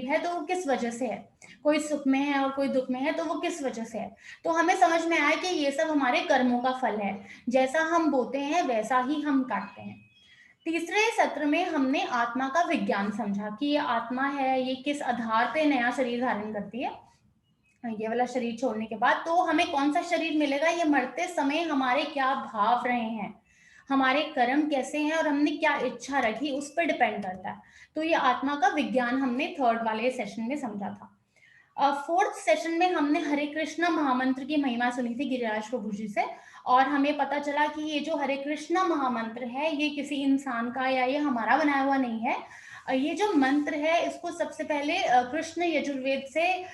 है तो वो किस वजह से है, कोई सुख में है और कोई दुख में है तो वो किस वजह से है। तो हमें समझ में आया कि ये सब हमारे कर्मों का फल है, जैसा हम बोते हैं वैसा ही हम काटते हैं। तीसरे सत्र में हमने आत्मा का विज्ञान समझा कि ये आत्मा है, ये किस आधार पे नया शरीर धारण करती है, ये वाला शरीर छोड़ने के बाद। तो हमें कौन सा शरीर मिलेगा, ये मरते समय हमारे क्या भाव रहे हैं, हमारे कर्म कैसे हैं और हमने क्या इच्छा रखी, उस पर डिपेंड करता है। तो ये आत्मा का विज्ञान हमने थर्ड वाले सेशन में समझा था। फोर्थ सेशन में हमने हरे कृष्णा महामंत्र की महिमा सुनी थी गिरिराज प्रभु जी से, और हमें पता चला कि ये जो हरे कृष्णा महामंत्र है ये किसी इंसान का या ये हमारा बनाया हुआ नहीं है। ये जो मंत्र है इसको सबसे पहले कृष्ण यजुर्वेद से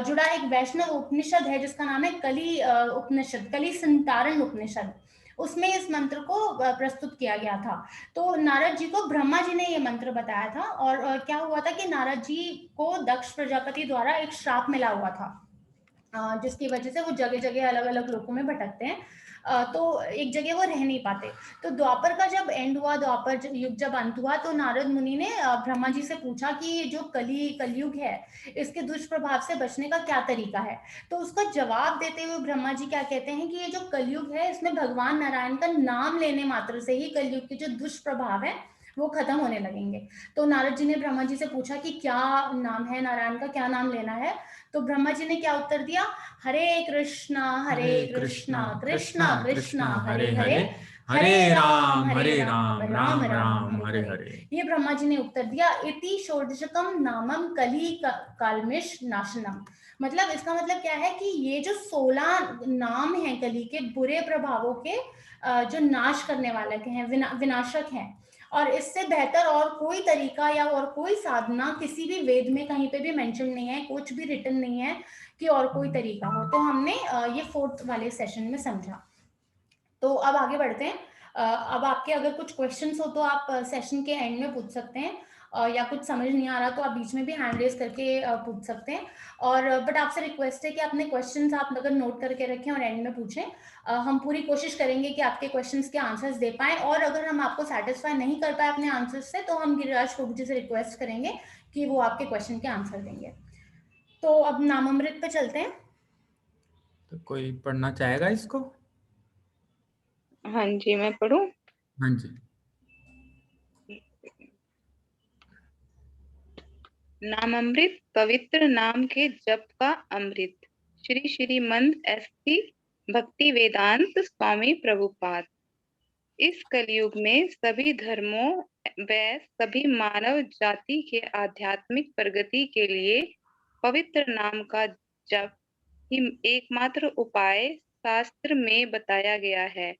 जुड़ा एक वैष्णव उपनिषद है जिसका नाम है कली उपनिषद, कली संतारण उपनिषद, उसमें इस मंत्र को प्रस्तुत किया गया था। तो नारद जी को ब्रह्मा जी ने ये मंत्र बताया था, और क्या हुआ था कि नारद जी को दक्ष प्रजापति द्वारा एक श्राप मिला हुआ था, जिसकी वजह से वो जगह जगह अलग अलग लोकों में भटकते हैं, तो एक जगह वो रह नहीं पाते। तो द्वापर का जब एंड हुआ, द्वापर युग जब अंत हुआ, तो नारद मुनि ने ब्रह्मा जी से पूछा कि ये जो कलयुग है इसके दुष्प्रभाव से बचने का क्या तरीका है। तो उसका जवाब देते हुए ब्रह्मा जी क्या कहते हैं कि ये जो कलयुग है इसमें भगवान नारायण का नाम लेने मात्र से ही कलयुग के जो दुष्प्रभाव है वो खत्म होने लगेंगे। तो नारद जी ने ब्रह्मा जी से पूछा कि क्या नाम है नारायण का, क्या नाम लेना है। तो ब्रह्मा जी ने क्या उत्तर दिया, हरे कृष्णा कृष्णा कृष्णा कृष्णा कृष्णा कृष्णा हरे हरे हरे, हरे, हरे हरे राम राम राम राम राम राम हरे हरे हरे। हरे। ये ब्रह्मा जी ने उत्तर दिया। इति षोडशकम नामम कली कालमिश नाशनम। मतलब इसका मतलब क्या है कि ये जो 16 नाम हैं कली के बुरे प्रभावों के, जो नाश करने वाले हैं, विनाशक हैं, और इससे बेहतर और कोई तरीका या और कोई साधना किसी भी वेद में कहीं पे भी मेंशन नहीं है, कुछ भी रिटन नहीं है कि और कोई तरीका हो। तो हमने ये फोर्थ वाले सेशन में समझा। तो अब आगे बढ़ते हैं। अब आपके अगर कुछ क्वेश्चंस हो तो आप सेशन के एंड में पूछ सकते हैं, या कुछ समझ नहीं आ रहा तो आप बीच में भी हैंड रेज करके पूछ सकते हैं। और बट आपसे रिक्वेस्ट है कि अपने क्वेश्चंस आप अगर नोट करके रखें और एंड में पूछें। हम पूरी कोशिश करेंगे कि आपके क्वेश्चंस के आंसर्स दे पाएं, और अगर हम आपको सेटिस्फाई नहीं कर पाए अपने आंसर्स से तो हम गिरिराज प्रभु जी से रिक्वेस्ट करेंगे कि वो आपके क्वेश्चन के आंसर देंगे। तो अब नामामृत पे चलते हैं। तो कोई पढ़ना चाहेगा इसको? हाँ जी, मैं पढ़ूं। हाँ जी। नामामृत, पवित्र नाम के जप का अमृत। श्री श्रीमंत एस.सी. भक्ति वेदांत स्वामी प्रभुपाद। इस कलयुग में सभी धर्मों व सभी मानव जाति के आध्यात्मिक प्रगति के लिए पवित्र नाम का जप ही एकमात्र उपाय शास्त्र में बताया गया है।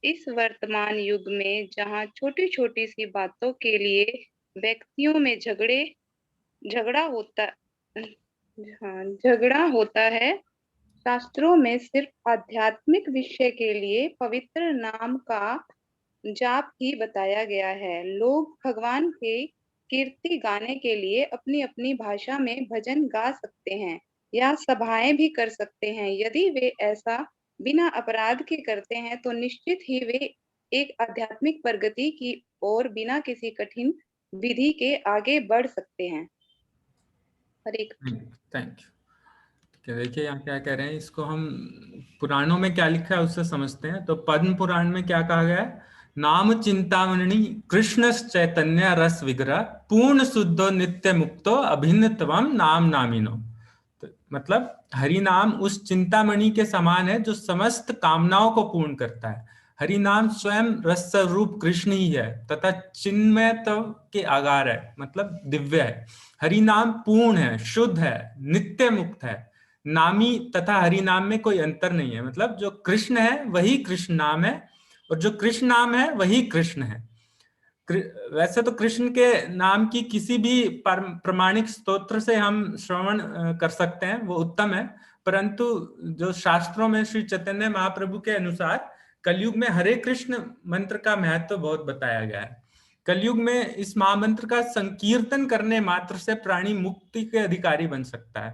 इस वर्तमान युग में जहाँ छोटी छोटी सी बातों के लिए व्यक्तियों में झगड़ा होता है, शास्त्रों में सिर्फ आध्यात्मिक विषय के लिए पवित्र नाम का जाप ही बताया गया है। लोग भगवान के कीर्ति गाने के लिए अपनी अपनी भाषा में भजन गा सकते हैं या सभाएं भी कर सकते हैं। यदि वे ऐसा बिना अपराध के करते हैं तो निश्चित ही वे एक आध्यात्मिक प्रगति की ओर बिना किसी कठिन विधि के आगे बढ़ सकते हैं। हरे कृष्ण। Thank you. ठीक है, देखिए यहाँ क्या कह रहे हैं, इसको हम पुराणों में क्या लिखा है उससे समझते हैं। तो पद्म पुराण में क्या कहा गया है, नाम चिंतामणि कृष्ण चैतन्य रस विग्रह पूर्ण शुद्धो नित्य मुक्तो अभिन्न तवम नाम नामिनो। तो मतलब हरि नाम उस चिंतामणि के समान है जो समस्त कामनाओं को पूर्ण करता है। हरि नाम स्वयं रस स्वरूप कृष्ण ही है तथा चिन्मयत्व के आगार है, मतलब दिव्य है। हरि नाम पूर्ण है, शुद्ध है, नित्य मुक्त है। नामी तथा हरि नाम में कोई अंतर नहीं है, मतलब जो कृष्ण है वही कृष्ण नाम है और जो कृष्ण नाम है वही कृष्ण है। वैसे तो कृष्ण के नाम की किसी भी प्रमाणिक स्तोत्र से हम श्रवण कर सकते हैं, वो उत्तम है। परंतु जो शास्त्रों में श्री चैतन्य महाप्रभु के अनुसार कलयुग में हरे कृष्ण मंत्र का महत्व बहुत बताया गया है। कलयुग में इस महामंत्र का संकीर्तन करने मात्र से प्राणी मुक्ति के अधिकारी बन सकता है,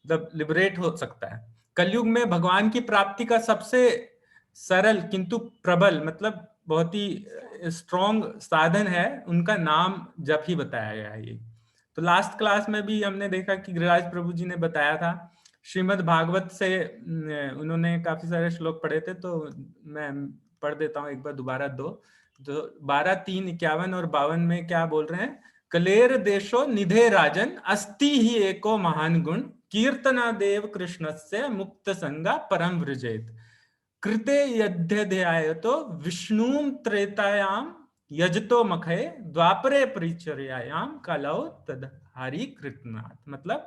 मतलब लिबरेट हो सकता है। कलयुग में भगवान की प्राप्ति का सबसे सरल किंतु प्रबल, मतलब बहुत ही स्ट्रॉन्ग साधन है, उनका नाम जप ही बताया गया है ये। तो लास्ट क्लास में भी हमने देखा कि गिरिराज प्रभु जी ने बताया था, श्रीमद् भागवत से उन्होंने काफी सारे श्लोक पढ़े थे, तो मैं पढ़ देता हूँ एक बार दोबारा दो, जो 12, 3, 51 और 52 में क्या बोल रहे हैं। कलेर देशो निधे राजन अस्ति ही एको महान गुण कीर्तना देव कृष्णस्य मुक्त संगा परम व्रजेत कृते यद्यध्याय तो विष्णुम त्रेतायाम यजतो मखे द्वापरे परिचर्यायाम कलौ तदहारी कृतनाथ। मतलब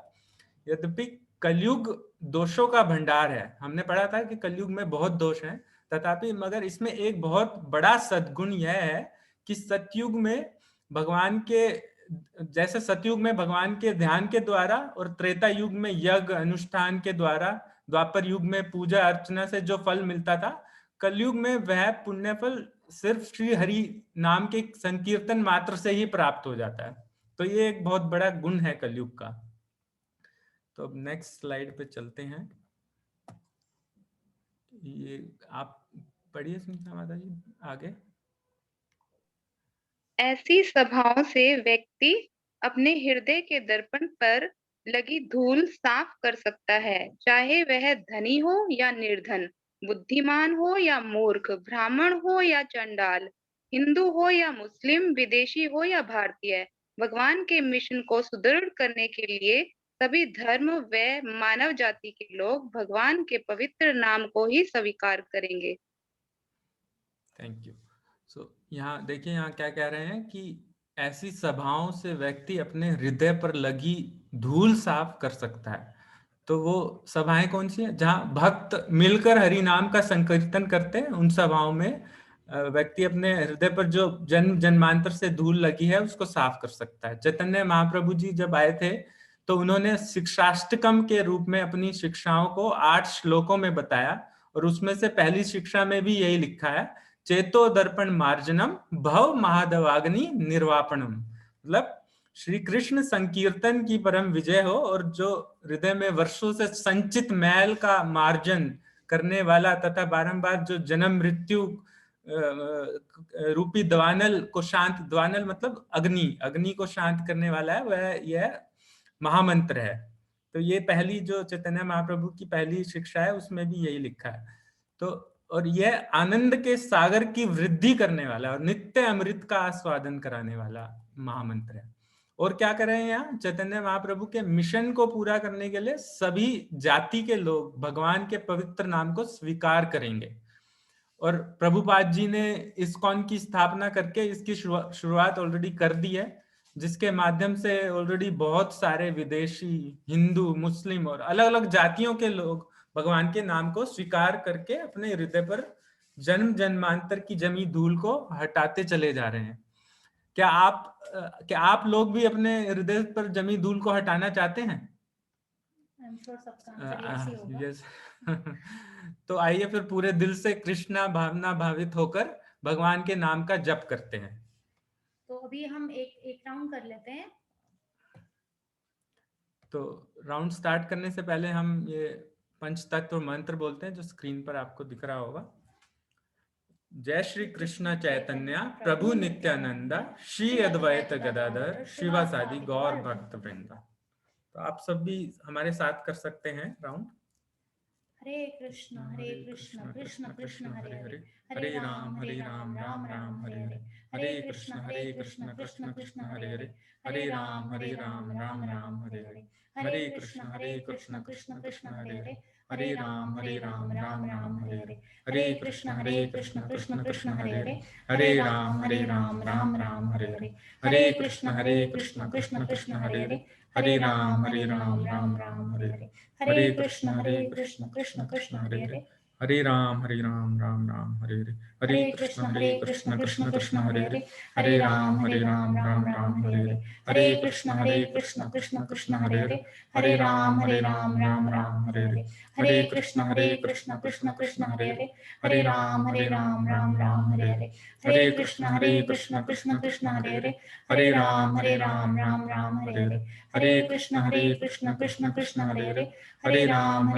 यद्यपि कलयुग दोषों का भंडार है, हमने पढ़ा था कि कलयुग में बहुत दोष हैं, तथापि मगर इसमें एक बहुत बड़ा सद्गुण यह है कि सतयुग में भगवान के, जैसे सतयुग में भगवान के ध्यान के द्वारा और त्रेता युग में यज्ञ अनुष्ठान के द्वारा, द्वापर युग में पूजा अर्चना से जो फल मिलता था, कलयुग में वह पुण्य फल सिर्फ श्री हरि नाम के संकीर्तन मात्र से ही प्राप्त हो जाता है। तो ये एक बहुत बड़ा गुण है कलयुग का। तो अब नेक्स्ट स्लाइड पे चलते हैं। ये आप पढ़िए सुनीता माता जी आगे। ऐसी सभाओं से व्यक्ति अपने हृदय के दर्पण पर लगी धूल साफ कर सकता है, चाहे वह धनी हो या निर्धन, बुद्धिमान हो या मूर्ख, ब्राह्मण हो या चंडाल, हिंदू हो या मुस्लिम, विदेशी हो या भारतीय। भगवान के मिशन को सुदृढ़ करने के लिए सभी धर्म व मानव जाति के लोग भगवान के पवित्र नाम को ही स्वीकार करेंगे। Thank you. सो यहाँ देखिए, यहाँ क्या कह रहे हैं कि ऐसी सभाओं से व्यक्ति अपने हृदय पर लगी धूल साफ कर सकता है। तो वो सभाएं कौन सी हैं? जहाँ भक्त मिलकर हरि नाम का संकीर्तन करते हैं, उन सभाओं में व्यक्ति अपने हृदय पर जो जन्म जन्मांतर से धूल लगी है उसको साफ कर सकता है। चैतन्य महाप्रभु जी जब आए थे तो उन्होंने शिक्षाष्टकम के रूप में अपनी शिक्षाओं को 8 श्लोकों में बताया, और उसमें से पहली शिक्षा में भी यही लिखा है, चेतो दर्पण मार्जनम भव महादवाग्नि निर्वापणम। मतलब श्री कृष्ण संकीर्तन की परम विजय हो, और जो हृदय में वर्षों से संचित मैल का मार्जन करने वाला तथा बारंबार जो जन्म मृत्यु रूपी द्वानल को शांत, द्वानल मतलब अग्नि, अग्नि को शांत करने वाला है, वह यह महामंत्र है। तो ये पहली जो चैतन्य महाप्रभु की पहली शिक्षा है उसमें भी यही लिखा है। तो और यह आनंद के सागर की वृद्धि करने वाला और नित्य अमृत का आस्वादन कराने वाला महामंत्र है। और क्या कर रहे हैं यहाँ? चैतन्य महाप्रभु के मिशन को पूरा करने के लिए सभी जाति के लोग भगवान के पवित्र नाम को स्वीकार करेंगे। और प्रभुपाद जी ने इस्कॉन की स्थापना करके इसकी शुरुआत ऑलरेडी कर दी है, जिसके माध्यम से ऑलरेडी बहुत सारे विदेशी, हिंदू, मुस्लिम और अलग अलग जातियों के लोग भगवान के नाम को स्वीकार करके अपने हृदय पर जन्म जन्मांतर की जमी धूल को हटाते चले जा रहे हैं। क्या आप लोग भी अपने हृदय पर जमी धूल को हटाना चाहते हैं? यस। तो आइए फिर पूरे दिल से कृष्णा भावना भावित होकर भगवान के नाम का जप करते हैं। तो अभी हम एक राउंड कर लेते हैं। तो राउंड स्टार्ट करने से पहले हम ये पंचतत्व मंत्र बोलते हैं, जो स्क्रीन पर आपको दिख रहा होगा। जय श्री कृष्ण चैतन्य प्रभु नित्यानंदा श्री अद्वैत गदाधर शिवासादि गौर भक्त वृंदा। तो आप सब भी हमारे साथ कर सकते हैं राउंड। हरे कृष्ण कृष्ण कृष्ण हरे हरे, हरे राम राम राम हरे हरे, हरे कृष्ण कृष्ण कृष्ण हरे हरे, हरे राम राम राम हरे हरे, हरे कृष्ण कृष्ण हरे हरे, हरे राम राम राम हरे हरे, हरे कृष्ण कृष्ण हरे हरे, हरे राम राम राम हरे हरे, हरे कृष्ण कृष्ण हरे हरे, हरे राम राम राम हरे हरे, हरे कृष्ण कृष्ण हरे हरे, हरे राम राम राम हरे हरे, हरे कृष्ण कृष्ण हरे हरे, हरे राम राम राम हरे हरे, हरे कृष्ण कृष्ण हरे हरे, हरे राम राम हरे हरे, हरे कृष्ण कृष्ण हरे हरे, हरे राम राम हरे हरे, हरे कृष्ण कृष्ण हरे हरे, हरे राम राम हरे हरे, हरे कृष्ण कृष्ण हरे हरे, हरे राम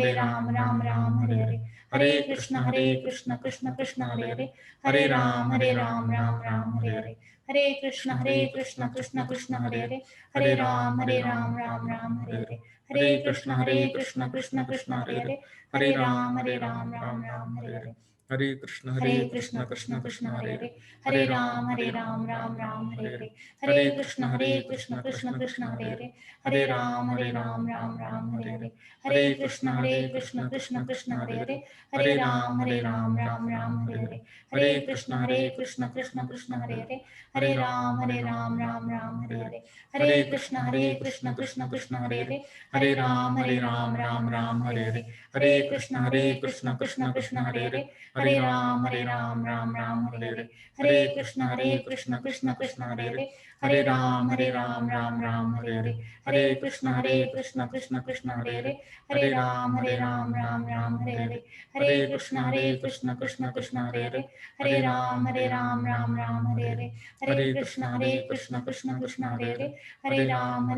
राम हरे हरे, हरे कृष्ण कृष्ण हरे हरे, हरे राम राम राम हरे हरे, हरे कृष्ण कृष्ण कृष्ण हरे हरे, हरे राम राम राम हरे हरे, हरे कृष्ण कृष्ण कृष्ण हरे हरे, हरे राम राम राम हरे हरे, हरे कृष्ण कृष्ण कृष्ण हरे हरे, हरे राम राम राम हरे हरे, हरे कृष्ण कृष्ण कृष्ण हरे हरे, हरे राम राम राम हरे हरे, हरे कृष्ण कृष्ण कृष्ण हरे हरे, हरे राम राम राम हरे हरे, हरे कृष्ण कृष्ण कृष्ण हरे हरे, हरे राम राम राम हरे हरे, हरे कृष्ण कृष्ण कृष्ण हरे हरे, हरे राम राम हरे हरे, हरे कृष्ण कृष्ण कृष्ण हरे हरे, हरे राम राम हरे हरे, हरे कृष्ण कृष्ण कृष्ण हरे हरे, हरे राम राम हरे हरे, हरे कृष्ण कृष्ण कृष्ण हरे हरे, हरे राम राम हरे हरे, हरे कृष्ण कृष्ण कृष्ण हरे हरे, हरे राम राम हरे हरे, हरे कृष्ण कृष्ण कृष्ण हरे हरे, हरे राम राम हरे हरे, हरे कृष्ण कृष्ण कृष्ण हरे हरे, हरे राम राम हरे हरे, हरे कृष्ण कृष्ण कृष्ण हरे हरे, हरे राम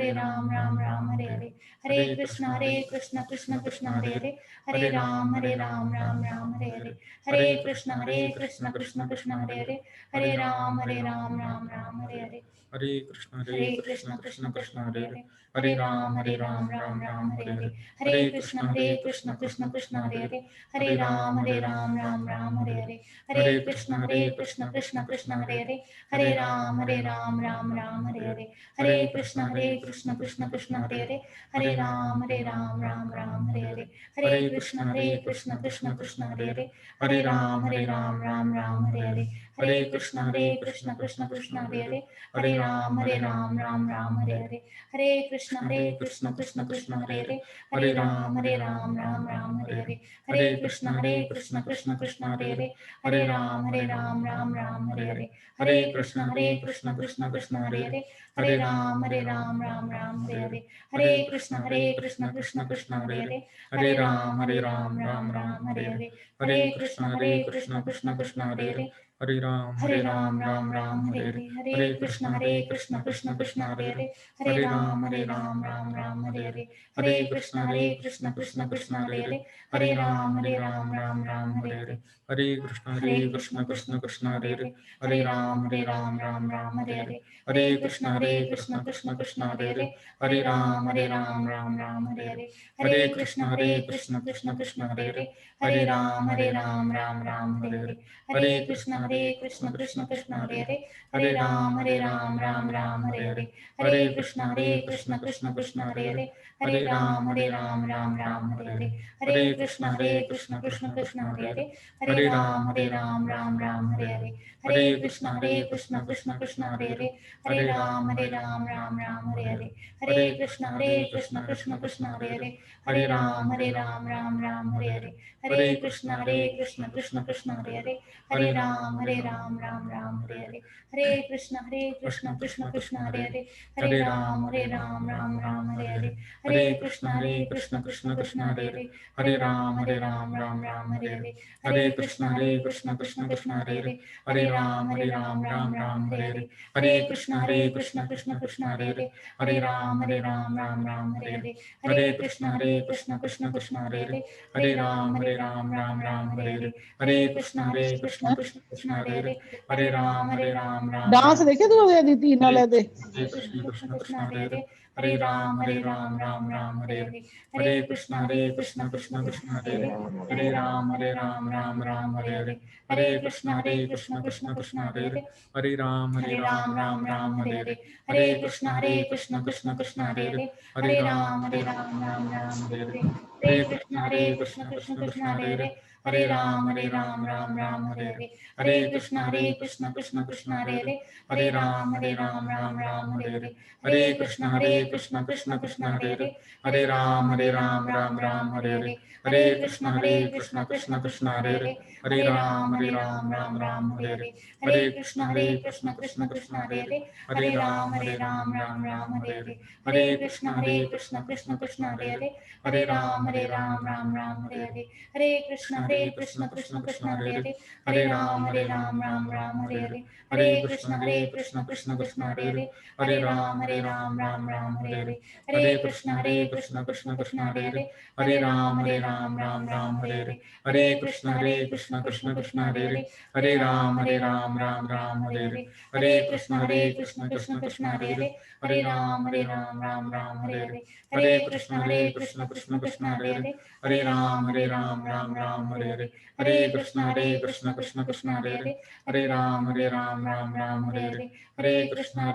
राम हरे हरे, हरे कृष्ण कृष्ण कृष्ण हरे हरे, हरे राम राम हरे हरे, हरे कृष्ण कृष्ण कृष्ण हरे हरे, हरे राम राम हरे हरे, हरे कृष्ण कृष्ण कृष्ण हरे हरे, हरे राम राम हरे हरे, हरे कृष्ण कृष्ण कृष्ण हरे हरे, हरे राम राम हरे हरे, हरे कृष्ण कृष्ण कृष्ण हरे हरे, हरे राम राम हरे हरे, हरे कृष्ण कृष्ण कृष्ण हरे हरे, हरे राम राम हरे हरे, हरे कृष्ण कृष्ण कृष्ण हरे हरे, हरे राम राम हरे हरे, हरे कृष्ण कृष्ण कृष्ण हरे हरे, हरे राम राम हरे हरे, हरे कृष्ण कृष्ण कृष्ण हरे हरे, हरे राम राम हरे हरे, हरे कृष्ण कृष्ण कृष्ण हरे हरे, हरे राम राम हरे हरे, हरे कृष्ण कृष्ण कृष्ण हरे हरे, हरे राम हरे राम राम हरे हरे, हरे कृष्ण कृष्ण कृष्ण हरे हरे, हरे राम राम हरे हरे, हरे कृष्ण कृष्ण कृष्ण हरे हरे, हरे राम राम हरे हरे, हरे कृष्ण कृष्ण कृष्ण हरे हरे, हरे राम राम हरे हरे, हरे कृष्ण कृष्ण कृष्ण हरे हरे, हरे राम राम हरे हरे, हरे कृष्ण कृष्ण कृष्ण हरे हरे, हरे राम राम हरे हरे, हरे कृष्ण कृष्ण कृष्ण हरे हरे, हरे राम राम हरे हरे, हरे कृष्ण कृष्ण कृष्ण हरे हरे, हरे राम राम हरे हरे, हरे कृष्ण कृष्ण कृष्ण हरे हरे, हरे राम राम हरे हरे, हरे कृष्ण कृष्ण कृष्ण हरे हरे, हरे राम राम हरे हरे, हरे कृष्ण कृष्ण कृष्ण हरे हरे, हरे राम राम हरे हरे, हरे कृष्ण कृष्ण कृष्ण हरे हरे, हरे राम राम हरे हरे, हरे कृष्ण कृष्ण कृष्ण हरे हरे, हरे राम राम हरे हरे, हरे कृष्ण कृष्ण कृष्ण हरे हरे, हरे राम राम हरे हरे, हरे कृष्ण कृष्ण कृष्ण हरे हरे, हरे राम राम हरे हरे, हरे कृष्ण कृष्ण कृष्ण हरे हरे, हरे राम राम हरे हरे, हरे कृष्ण कृष्ण कृष्ण हरे हरे, हरे राम राम हरे हरे, हरे कृष्ण कृष्ण कृष्ण हरे हरे, हरे राम डांस राम देखे तू दी तीन वाले दे कृष्ण कृष्ण कृष्ण हरे हरे, हरे राम राम हरे हरे, हरे कृष्ण कृष्ण कृष्ण हरे हरे, हरे राम राम हरे हरे, हरे कृष्ण कृष्ण कृष्ण हरे हरे, हरे राम हरे राम हरे हरे, हरे कृष्ण कृष्ण कृष्ण हरे हरे, हरे राम राम हरे हरे, हरे कृष्ण कृष्ण कृष्ण हरे हरे, हरे राम राम हरे हरे, हरे कृष्ण कृष्ण कृष्ण हरे हरे, हरे राम राम हरे हरे, हरे कृष्ण कृष्ण कृष्ण हरे हरे, हरे राम राम हरे हरे, हरे कृष्ण कृष्ण कृष्ण हरे हरे, हरे राम राम हरे हरे, हरे कृष्ण कृष्ण कृष्ण हरे हरे, हरे राम राम हरे हरे, हरे कृष्ण कृष्ण कृष्ण हरे हरे, हरे राम राम हरे हरे, हरे कृष्ण हरे कृष्ण कृष्ण कृष्ण हरे हरे हरे राम राम राम हरे हरे हरे कृष्ण कृष्ण कृष्ण हरे हरे हरे राम राम हरे हरे हरे कृष्ण कृष्ण कृष्ण हरे हरे हरे राम राम हरे हरे हरे कृष्ण कृष्ण कृष्ण हरे हरे हरे राम राम हरे हरे हरे कृष्ण कृष्ण कृष्ण हरे हरे हरे राम राम हरे हरे हरे कृष्ण कृष्ण कृष्ण हरे हरे हरे राम राम हरे हरे हरे कृष्ण कृष्ण कृष्ण हरे हरे हरे राम राम हरे हरे हरे कृष्ण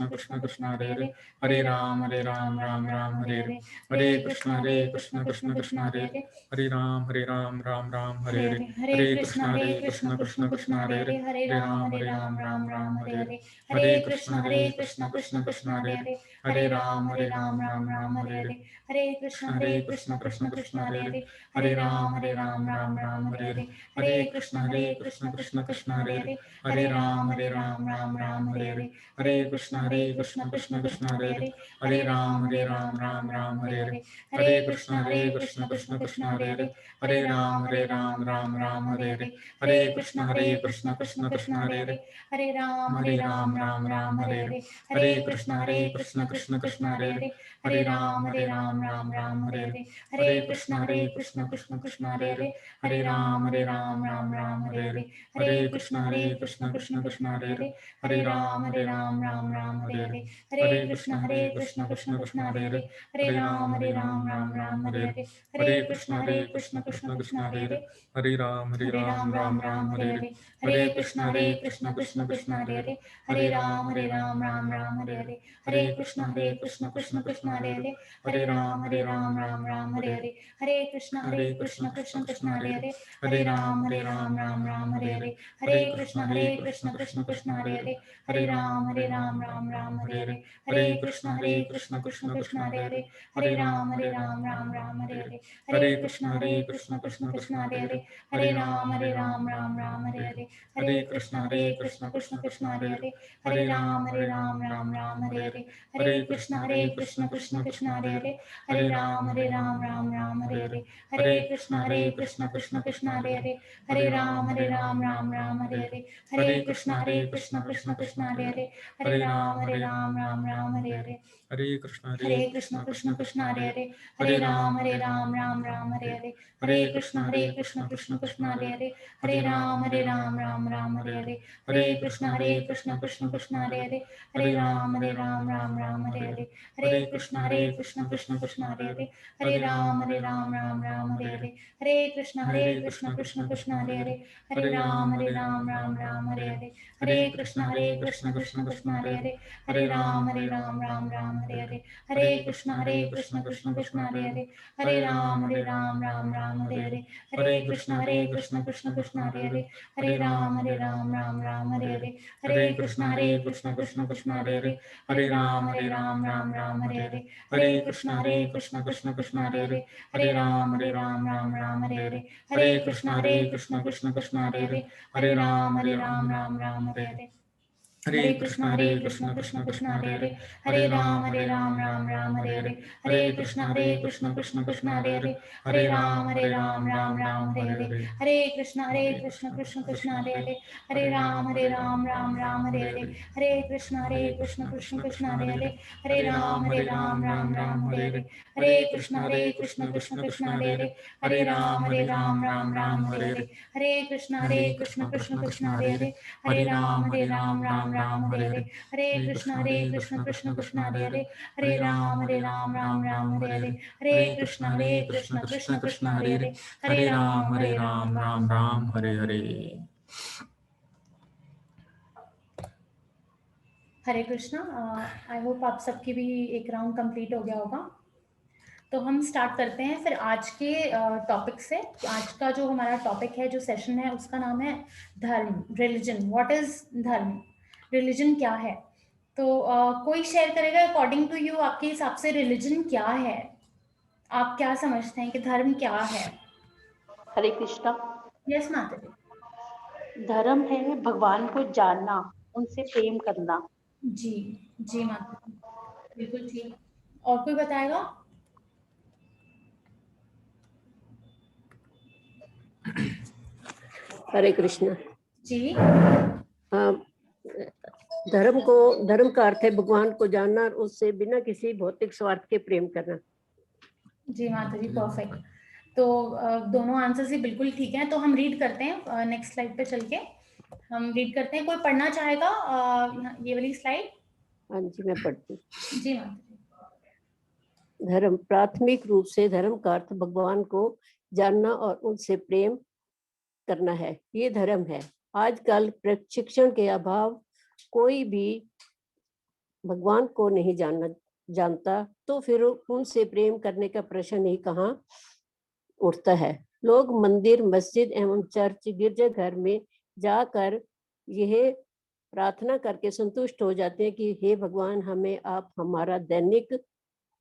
कृष्ण कृष्ण हरे हरे हरे राम राम हरे हरे हरे कृष्ण कृष्ण कृष्ण हरे हरे हरे राम राम हरे हरे हरे कृष्ण कृष्ण कृष्ण हरे हरे हरे राम राम हरे हरे हरे कृष्ण कृष्ण कृष्ण हरे हरे हरे राम राम हरे हरे हरे कृष्ण कृष्ण कृष्ण हरे हरे हरे राम राम हरे हरे हरे कृष्ण कृष्ण कृष्ण हरे हरे हरे राम राम हरे हरे हरे कृष्ण कृष्ण कृष्ण हरे हरे हरे राम राम हरे हरे हरे कृष्ण कृष्ण कृष्ण हरे हरे हरे राम राम हरे हरे हरे कृष्ण कृष्ण कृष्ण हरे हरे हरे राम राम हरे हरे हरे कृष्ण कृष्ण कृष्ण हरे हरे हरे राम राम हरे हरे हरे कृष्ण कृष्ण कृष्ण हरे हरे हरे राम राम हरे हरे हरे कृष्ण कृष्ण कृष्ण हरे हरे हरे राम राम हरे हरे हरे कृष्ण कृष्ण कृष्ण हरे हरे हरे राम राम हरे हरे हरे कृष्ण कृष्ण कृष्ण हरे हरे हरे राम राम हरे हरे हरे कृष्ण कृष्ण कृष्ण हरे हरे हरे राम राम हरे हरे हरे कृष्ण कृष्ण कृष्ण हरे हरे हरे राम राम हरे हरे हरे कृष्ण कृष्ण कृष्ण हरे हरे हरे राम राम हरे हरे हरे कृष्ण कृष्ण कृष्ण हरे हरे हरे राम राम हरे हरे हरे कृष्ण कृष्ण कृष्ण हरे हरे हरे राम राम हरे हरे हरे कृष्ण कृष्ण कृष्ण हरे हरे हरे राम राम हरे हरे हरे कृष्ण कृष्ण कृष्ण हरे हरे हरे राम राम हरे हरे हरे कृष्ण कृष्ण कृष्ण हरे हरे हरे राम राम हरे हरे हरे कृष्ण कृष्ण कृष्ण हरे हरे हरे राम राम हरे हरे हरे कृष्ण कृष्ण कृष्ण हरे हरे हरे राम राम हरे हरे हरे कृष्ण कृष्ण कृष्ण हरे हरे हरे राम राम हरे हरे हरे कृष्ण कृष्ण कृष्ण हरे हरे हरे राम राम हरे हरे हरे कृष्ण कृष्ण कृष्ण हरे हरे हरे राम राम हरे हरे हरे कृष्ण कृष्ण कृष्ण हरे हरे हरे राम राम हरे हरे हरे कृष्ण कृष्ण कृष्ण हरे हरे हरे राम राम हरे हरे हरे कृष्ण कृष्ण कृष्ण हरे हरे हरे राम राम हरे हरे हरे कृष्ण कृष्ण कृष्ण हरे हरे हरे राम राम हरे हरे हरे कृष्ण कृष्ण कृष्ण हरे हरे हरे राम राम हरे हरे हरे कृष्ण कृष्ण कृष्ण हरे हरे हरे राम राम हरे हरे हरे कृष्ण कृष्ण कृष्ण हरे हरे हरे राम राम हरे हरे हरे कृष्ण कृष्ण कृष्ण हरे हरे हरे राम राम हरे हरे हरे कृष्ण कृष्ण कृष्ण हरे हरे हरे राम राम हरे हरे हरे कृष्ण कृष्ण कृष्ण हरे हरे हरे राम राम हरे हरे हरे कृष्ण कृष्ण कृष्ण हरे हरे हरे राम राम हरे हरे हरे कृष्ण कृष्ण कृष्ण हरे हरे हरे राम राम हरे हरे हरे कृष्ण कृष्ण कृष्ण हरे हरे हरे राम राम हरे हरे हरे कृष्ण कृष्ण कृष्ण हरे हरे हरे राम राम हरे हरे हरे कृष्ण कृष्ण कृष्ण हरे हरे हरे राम राम हरे हरे हरे कृष्ण कृष्ण कृष्ण हरे हरे हरे राम राम हरे हरे। हरे कृष्णा। आई होप आप सबकी भी एक राउंड कंप्लीट हो गया होगा। तो हम स्टार्ट करते हैं फिर आज के टॉपिक से। आज का जो हमारा टॉपिक है, जो सेशन है, उसका नाम है धर्म, रिलीजन। व्हाट इज धर्म, रिलीजन क्या है? तो कोई शेयर करेगा अकॉर्डिंग टू यू, आपके हिसाब से रिलीजन क्या है? आप क्या समझते हैं कि धर्म क्या है? हरे कृष्णा। यस माता जी। धर्म है भगवान को जानना, उनसे प्रेम करना। जी जी माता जी, बिल्कुल ठीक। और कोई बताएगा? हरे कृष्ण। जी धर्म का अर्थ है भगवान को जानना और उससे बिना किसी भौतिक स्वार्थ के प्रेम करना। जी माता जी, परफेक्ट। तो दोनों आंसर्स ही बिल्कुल ठीक हैं। तो हम रीड करते हैं, नेक्स्ट स्लाइड पे चल के हम रीड करते हैं। कोई पढ़ना चाहेगा ये वाली स्लाइड? हाँ जी, मैं पढ़ती हूँ। जी माता जी। धर्म, प्राथमिक रूप से धर्म का अर्थ भगवान को जानना और उनसे प्रेम करना है, ये धर्म है। आजकल प्रशिक्षण के अभाव कोई भी भगवान को नहीं जानता, तो फिर उनसे प्रेम करने का प्रश्न ही कहाँ उठता है। लोग मंदिर, मस्जिद एवं चर्च, गिरजाघर में जाकर यह प्रार्थना करके संतुष्ट हो जाते हैं कि हे भगवान, हमें आप हमारा दैनिक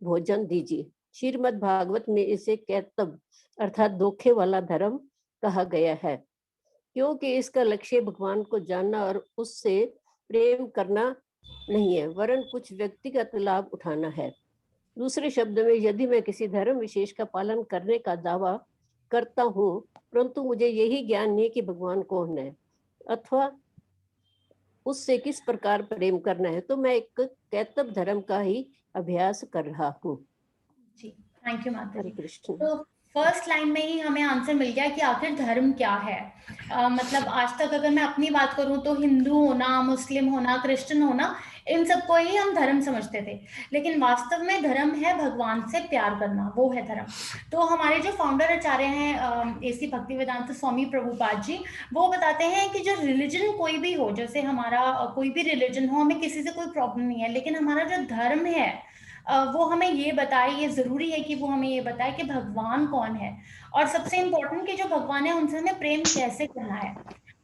भोजन दीजिए। श्रीमद् भागवत में इसे कैतव अर्थात धोखे वाला धर्म कहा गया है, क्योंकि इसका लक्ष्य भगवान को जानना और उससे प्रेम करना नहीं है, वरन कुछ व्यक्तिगत लाभ उठाना है। दूसरे शब्द में, यदि मैं किसी धर्म विशेष का पालन करने का दावा करता हूँ, परंतु मुझे यही ज्ञान नहीं कि भगवान कौन है अथवा उससे किस प्रकार प्रेम करना है, तो मैं एक कैतव धर्म का ही अभ्यास कर रहा हूँ। जी, थैंक यू माता हरे जी। कृष्ण। तो फर्स्ट लाइन में ही हमें आंसर मिल गया कि आखिर धर्म क्या है। मतलब आज तक अगर मैं अपनी बात करूं तो हिंदू होना, मुस्लिम होना, क्रिश्चियन होना, इन सबको ही हम धर्म समझते थे। लेकिन वास्तव में धर्म है भगवान से प्यार करना, वो है धर्म। तो हमारे जो फाउंडर आचार्य हैं एसी भक्तिवेदांत स्वामी प्रभुपाद जी, वो बताते हैं कि जो रिलीजन कोई भी हो, जैसे हमारा कोई भी रिलीजन हो, हमें किसी से कोई प्रॉब्लम नहीं है, लेकिन हमारा जो धर्म है वो हमें ये बताए, ये जरूरी है कि वो हमें ये बताए कि भगवान कौन है, और सबसे इम्पोर्टेंट कि जो भगवान है उनसे हमें प्रेम कैसे करना है।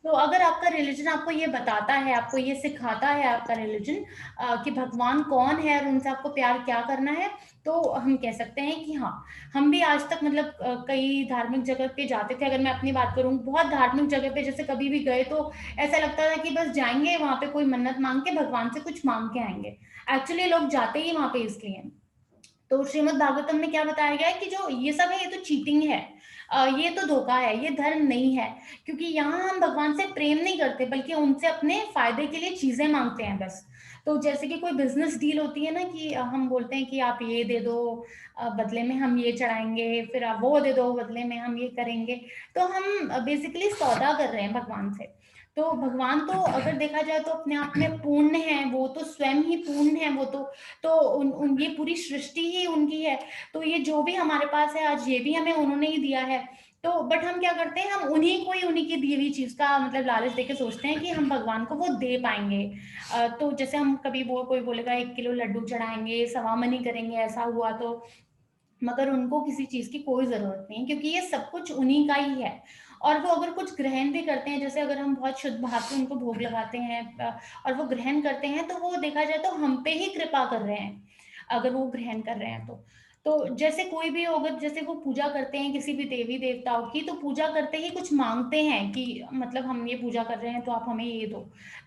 तो अगर आपका रिलीजन आपको ये बताता है, आपको ये सिखाता है आपका रिलीजन कि भगवान कौन है और उनसे आपको प्यार क्या करना है, तो हम कह सकते हैं कि हाँ, हम भी आज तक मतलब कई धार्मिक जगह पे जाते थे। अगर मैं अपनी बात करूँ, बहुत धार्मिक जगह पे जैसे कभी भी गए तो ऐसा लगता था कि बस जाएंगे वहां पे कोई मन्नत मांग के, भगवान से कुछ मांग के आएंगे। एक्चुअली लोग जाते ही वहां पे इसलिए। तो श्रीमद् भागवतम में क्या बताया गया है कि जो ये सब है, ये तो चीटिंग है, ये तो धोखा है, ये धर्म नहीं है। क्योंकि यहाँ हम भगवान से प्रेम नहीं करते, बल्कि उनसे अपने फायदे के लिए चीजें मांगते हैं बस। तो जैसे कि कोई बिजनेस डील होती है ना, कि हम बोलते हैं कि आप ये दे दो बदले में हम ये चढ़ाएंगे, फिर आप वो दे दो बदले में हम ये करेंगे। तो हम बेसिकली सौदा कर रहे हैं भगवान से। तो भगवान तो अगर देखा जाए तो अपने आप में पूर्ण है, वो तो स्वयं ही पूर्ण है। वो तो ये पूरी सृष्टि ही उनकी है। तो ये जो भी हमारे पास है आज, ये भी हमें उन्होंने ही दिया है। तो बट हम क्या करते हैं, हम उन्हीं को ही उन्हीं की दी हुई चीज का मतलब लालच देके सोचते हैं कि हम भगवान को वो दे पाएंगे। तो जैसे हम कभी कोई बोलेगा 1 किलो लड्डू चढ़ाएंगे, सवा मनी करेंगे, ऐसा हुआ तो, मगर उनको किसी चीज की कोई जरूरत नहीं, क्योंकि ये सब कुछ उन्हीं का ही है। और वो अगर कुछ ग्रहण भी करते हैं, जैसे अगर हम बहुत शुद्ध भाव से उनको भोग लगाते हैं और वो ग्रहण करते हैं, तो वो देखा जाए तो हम पे ही कृपा कर रहे हैं अगर वो ग्रहण कर रहे हैं तो जैसे कोई भी अगर जैसे वो पूजा करते हैं किसी भी देवी देवताओं की, तो पूजा करते ही कुछ मांगते हैं कि मतलब हम ये पूजा कर रहे हैं तो आप हमें ये दो।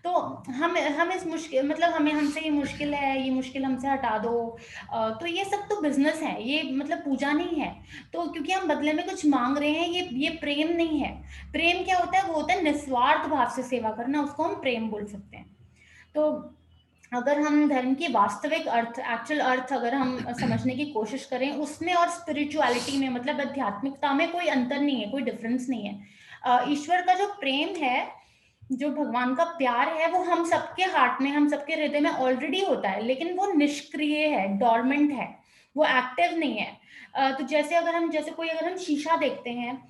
तो हम इस मुश्किल मतलब हमें हमसे ये मुश्किल है, ये मुश्किल हमसे हटा दो। तो ये सब तो बिजनेस है, ये मतलब पूजा नहीं है। तो क्योंकि हम बदले में कुछ मांग रहे हैं, ये प्रेम नहीं है। प्रेम क्या होता है? वो होता है निस्वार्थ भाव से सेवा करना, उसको हम प्रेम बोल सकते हैं। तो अगर हम धर्म की वास्तविक अर्थ, एक्चुअल अर्थ अगर हम समझने की कोशिश करें, उसमें और स्पिरिचुअलिटी में मतलब आध्यात्मिकता में कोई अंतर नहीं है, कोई डिफरेंस नहीं है। ईश्वर का जो प्रेम है, जो भगवान का प्यार है, वो हम सबके हार्ट में, हम सबके हृदय में ऑलरेडी होता है, लेकिन वो निष्क्रिय है, डॉर्मेंट है, वो एक्टिव नहीं है। तो जैसे अगर हम शीशा देखते हैं,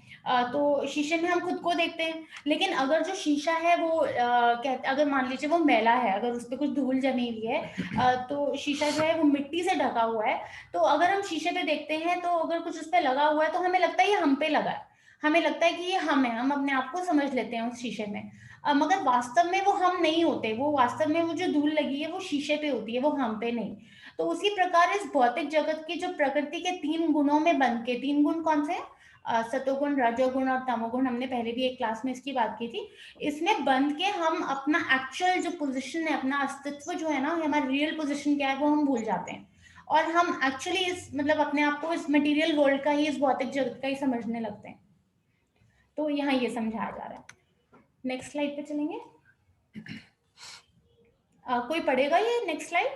तो शीशे में हम खुद को देखते हैं, लेकिन अगर जो शीशा है वो अगर मान लीजिए वो मैला है, अगर उस पर कुछ धूल जमी हुई है, तो शीशा जो है वो मिट्टी से ढका हुआ है, तो अगर हम शीशे पे देखते हैं तो अगर कुछ उस पर लगा हुआ है तो हमें लगता है ये हम पे लगा है, हमें लगता है कि ये हम है, हम अपने आप को समझ लेते हैं उस शीशे में। मगर वास्तव में वो हम नहीं होते, वो वास्तव में वो जो धूल लगी है वो शीशे पे होती है, वो हम पे नहीं। तो उसी प्रकार इस भौतिक जगत की जो प्रकृति के 3 गुणों में बन के, 3 गुण कौन से हैं? सतोगुण, रजोगुण और तमोगुण, हमने पहले भी एक क्लास में इसकी बात की थी। इसमें बंध के हम अपना एक्चुअल जो पोजीशन है, अपना अस्तित्व जो है ना, हमारा रियल पोजीशन क्या है, वो हम भूल जाते हैं, और हम एक्चुअली इस मतलब अपने आप को इस मटेरियल वर्ल्ड का ही, इस भौतिक जगत का ही समझने लगते हैं। तो यहाँ ये समझाया जा रहा है। नेक्स्ट स्लाइड पे चलेंगे। कोई पढ़ेगा ये नेक्स्ट स्लाइड?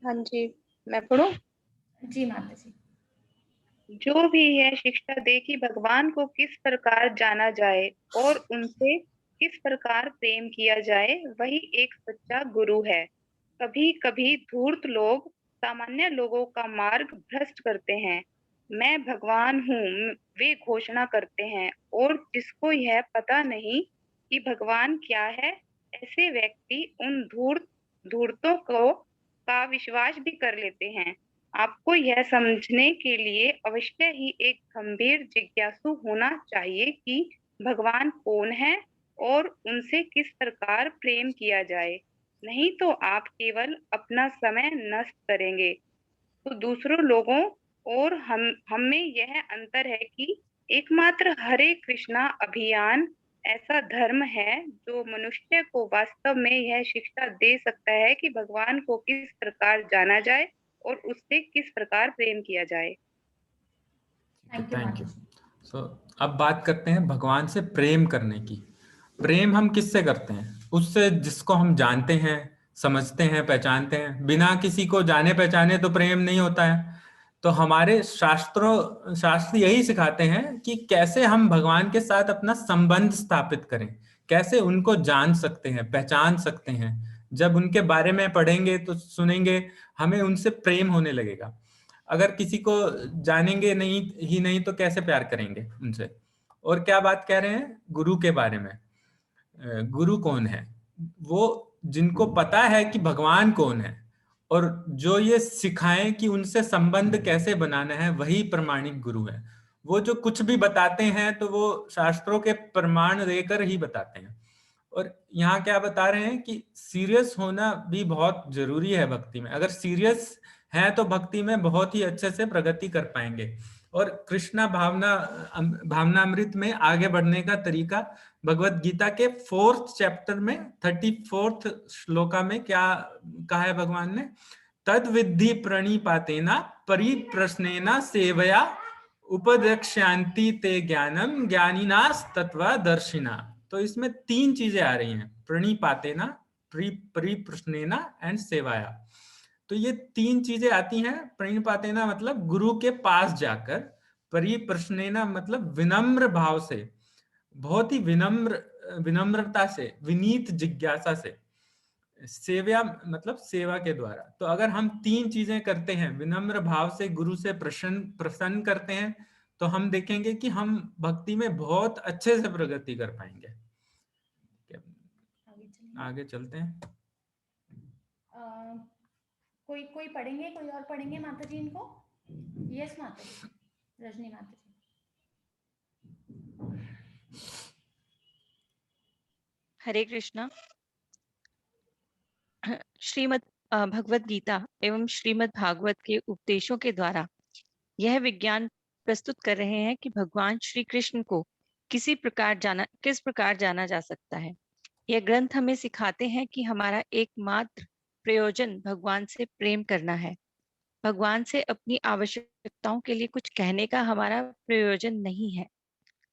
हाँ जी, मैं पढ़ूं। जी माता जी। जो भी यह शिक्षा दे कि भगवान को किस प्रकार जाना जाए और उनसे किस प्रकार प्रेम किया जाए, वही एक सच्चा गुरु है। कभी कभी धूर्त लोग सामान्य लोगों का मार्ग भ्रष्ट करते हैं। मैं भगवान हूँ, वे घोषणा करते हैं, और जिसको यह पता नहीं कि भगवान क्या है, ऐसे व्यक्ति उन धूर्तों को का विश्वास भी कर लेते हैं। आपको यह समझने के लिए अवश्य ही एक गंभीर जिज्ञासु होना चाहिए कि भगवान कौन है और उनसे किस प्रकार प्रेम किया जाए। नहीं तो आप केवल अपना समय नष्ट करेंगे। तो दूसरों लोगों और हम में यह अंतर है कि एकमात्र हरे कृष्णा अभियान ऐसा धर्म है जो मनुष्य को वास्तव में यह शिक्षा दे सकता है कि भगवान को किस प्रकार जाना जाए और उससे किस प्रकार प्रेम किया जाए। Thank you. सो अब बात करते हैं भगवान से प्रेम करने की। प्रेम हम किससे करते हैं? उससे जिसको हम जानते हैं, समझते हैं, पहचानते हैं। बिना किसी को जाने पहचाने तो प्रेम नहीं होता है। तो हमारे शास्त्र यही सिखाते हैं कि कैसे हम भगवान के साथ अपना संबंध स्थापित करें, कैसे उनको जान सकते हैं, पहचान सकते हैं। जब उनके बारे में पढ़ेंगे तो सुनेंगे, हमें उनसे प्रेम होने लगेगा। अगर किसी को जानेंगे नहीं तो कैसे प्यार करेंगे उनसे? और क्या बात कह रहे हैं गुरु के बारे में? गुरु कौन है? वो जिनको पता है कि भगवान कौन है और जो ये सिखाएं कि उनसे संबंध कैसे बनाना है, वही प्रमाणिक गुरु है। वो जो कुछ भी बताते हैं तो वो शास्त्रों के प्रमाण देकर ही बताते हैं। और यहाँ क्या बता रहे हैं कि सीरियस होना भी बहुत जरूरी है भक्ति में। अगर सीरियस है तो भक्ति में बहुत ही अच्छे से प्रगति कर पाएंगे। और कृष्णा भावनामृत में आगे बढ़ने का तरीका भगवत गीता के 4th चैप्टर में 34th श्लोका में क्या कहा है भगवान ने? तद विद्धि प्रणिपातेना परिप्रश्नेना सेवया उपदेक्ष्यांति ते ज्ञानम ज्ञानिनास तत्वदर्शिना। तो इसमें 3 चीजें आ रही हैं, प्रणिपातेना, परिप्रश्नेना एंड सेवाया। तो ये 3 चीजें आती हैं। प्रणिपातेना मतलब गुरु के पास जाकर, परिप्रश्नेना मतलब विनम्र भाव से, बहुत ही विनम्रता से, विनीत जिज्ञासा से, सेवा मतलब सेवा के द्वारा। तो अगर हम 3 चीजें करते हैं, विनम्र भाव से गुरु से प्रसन्न करते हैं, तो हम देखेंगे कि हम भक्ति में बहुत अच्छे से प्रगति कर पाएंगे। आगे चलते हैं। कोई पढ़ेंगे? कोई और पढ़ेंगे माता जी इनको? यस माता जी, रजनी माता जी। हरे कृष्णा। श्रीमद् भगवत गीता एवं श्रीमद् भागवत के उपदेशों के द्वारा यह विज्ञान प्रस्तुत कर रहे हैं कि भगवान श्री कृष्ण को किस प्रकार जाना जा सकता है। यह ग्रंथ हमें सिखाते हैं कि हमारा एकमात्र प्रयोजन भगवान से प्रेम करना है। भगवान से अपनी आवश्यकताओं के लिए कुछ कहने का हमारा प्रयोजन नहीं है।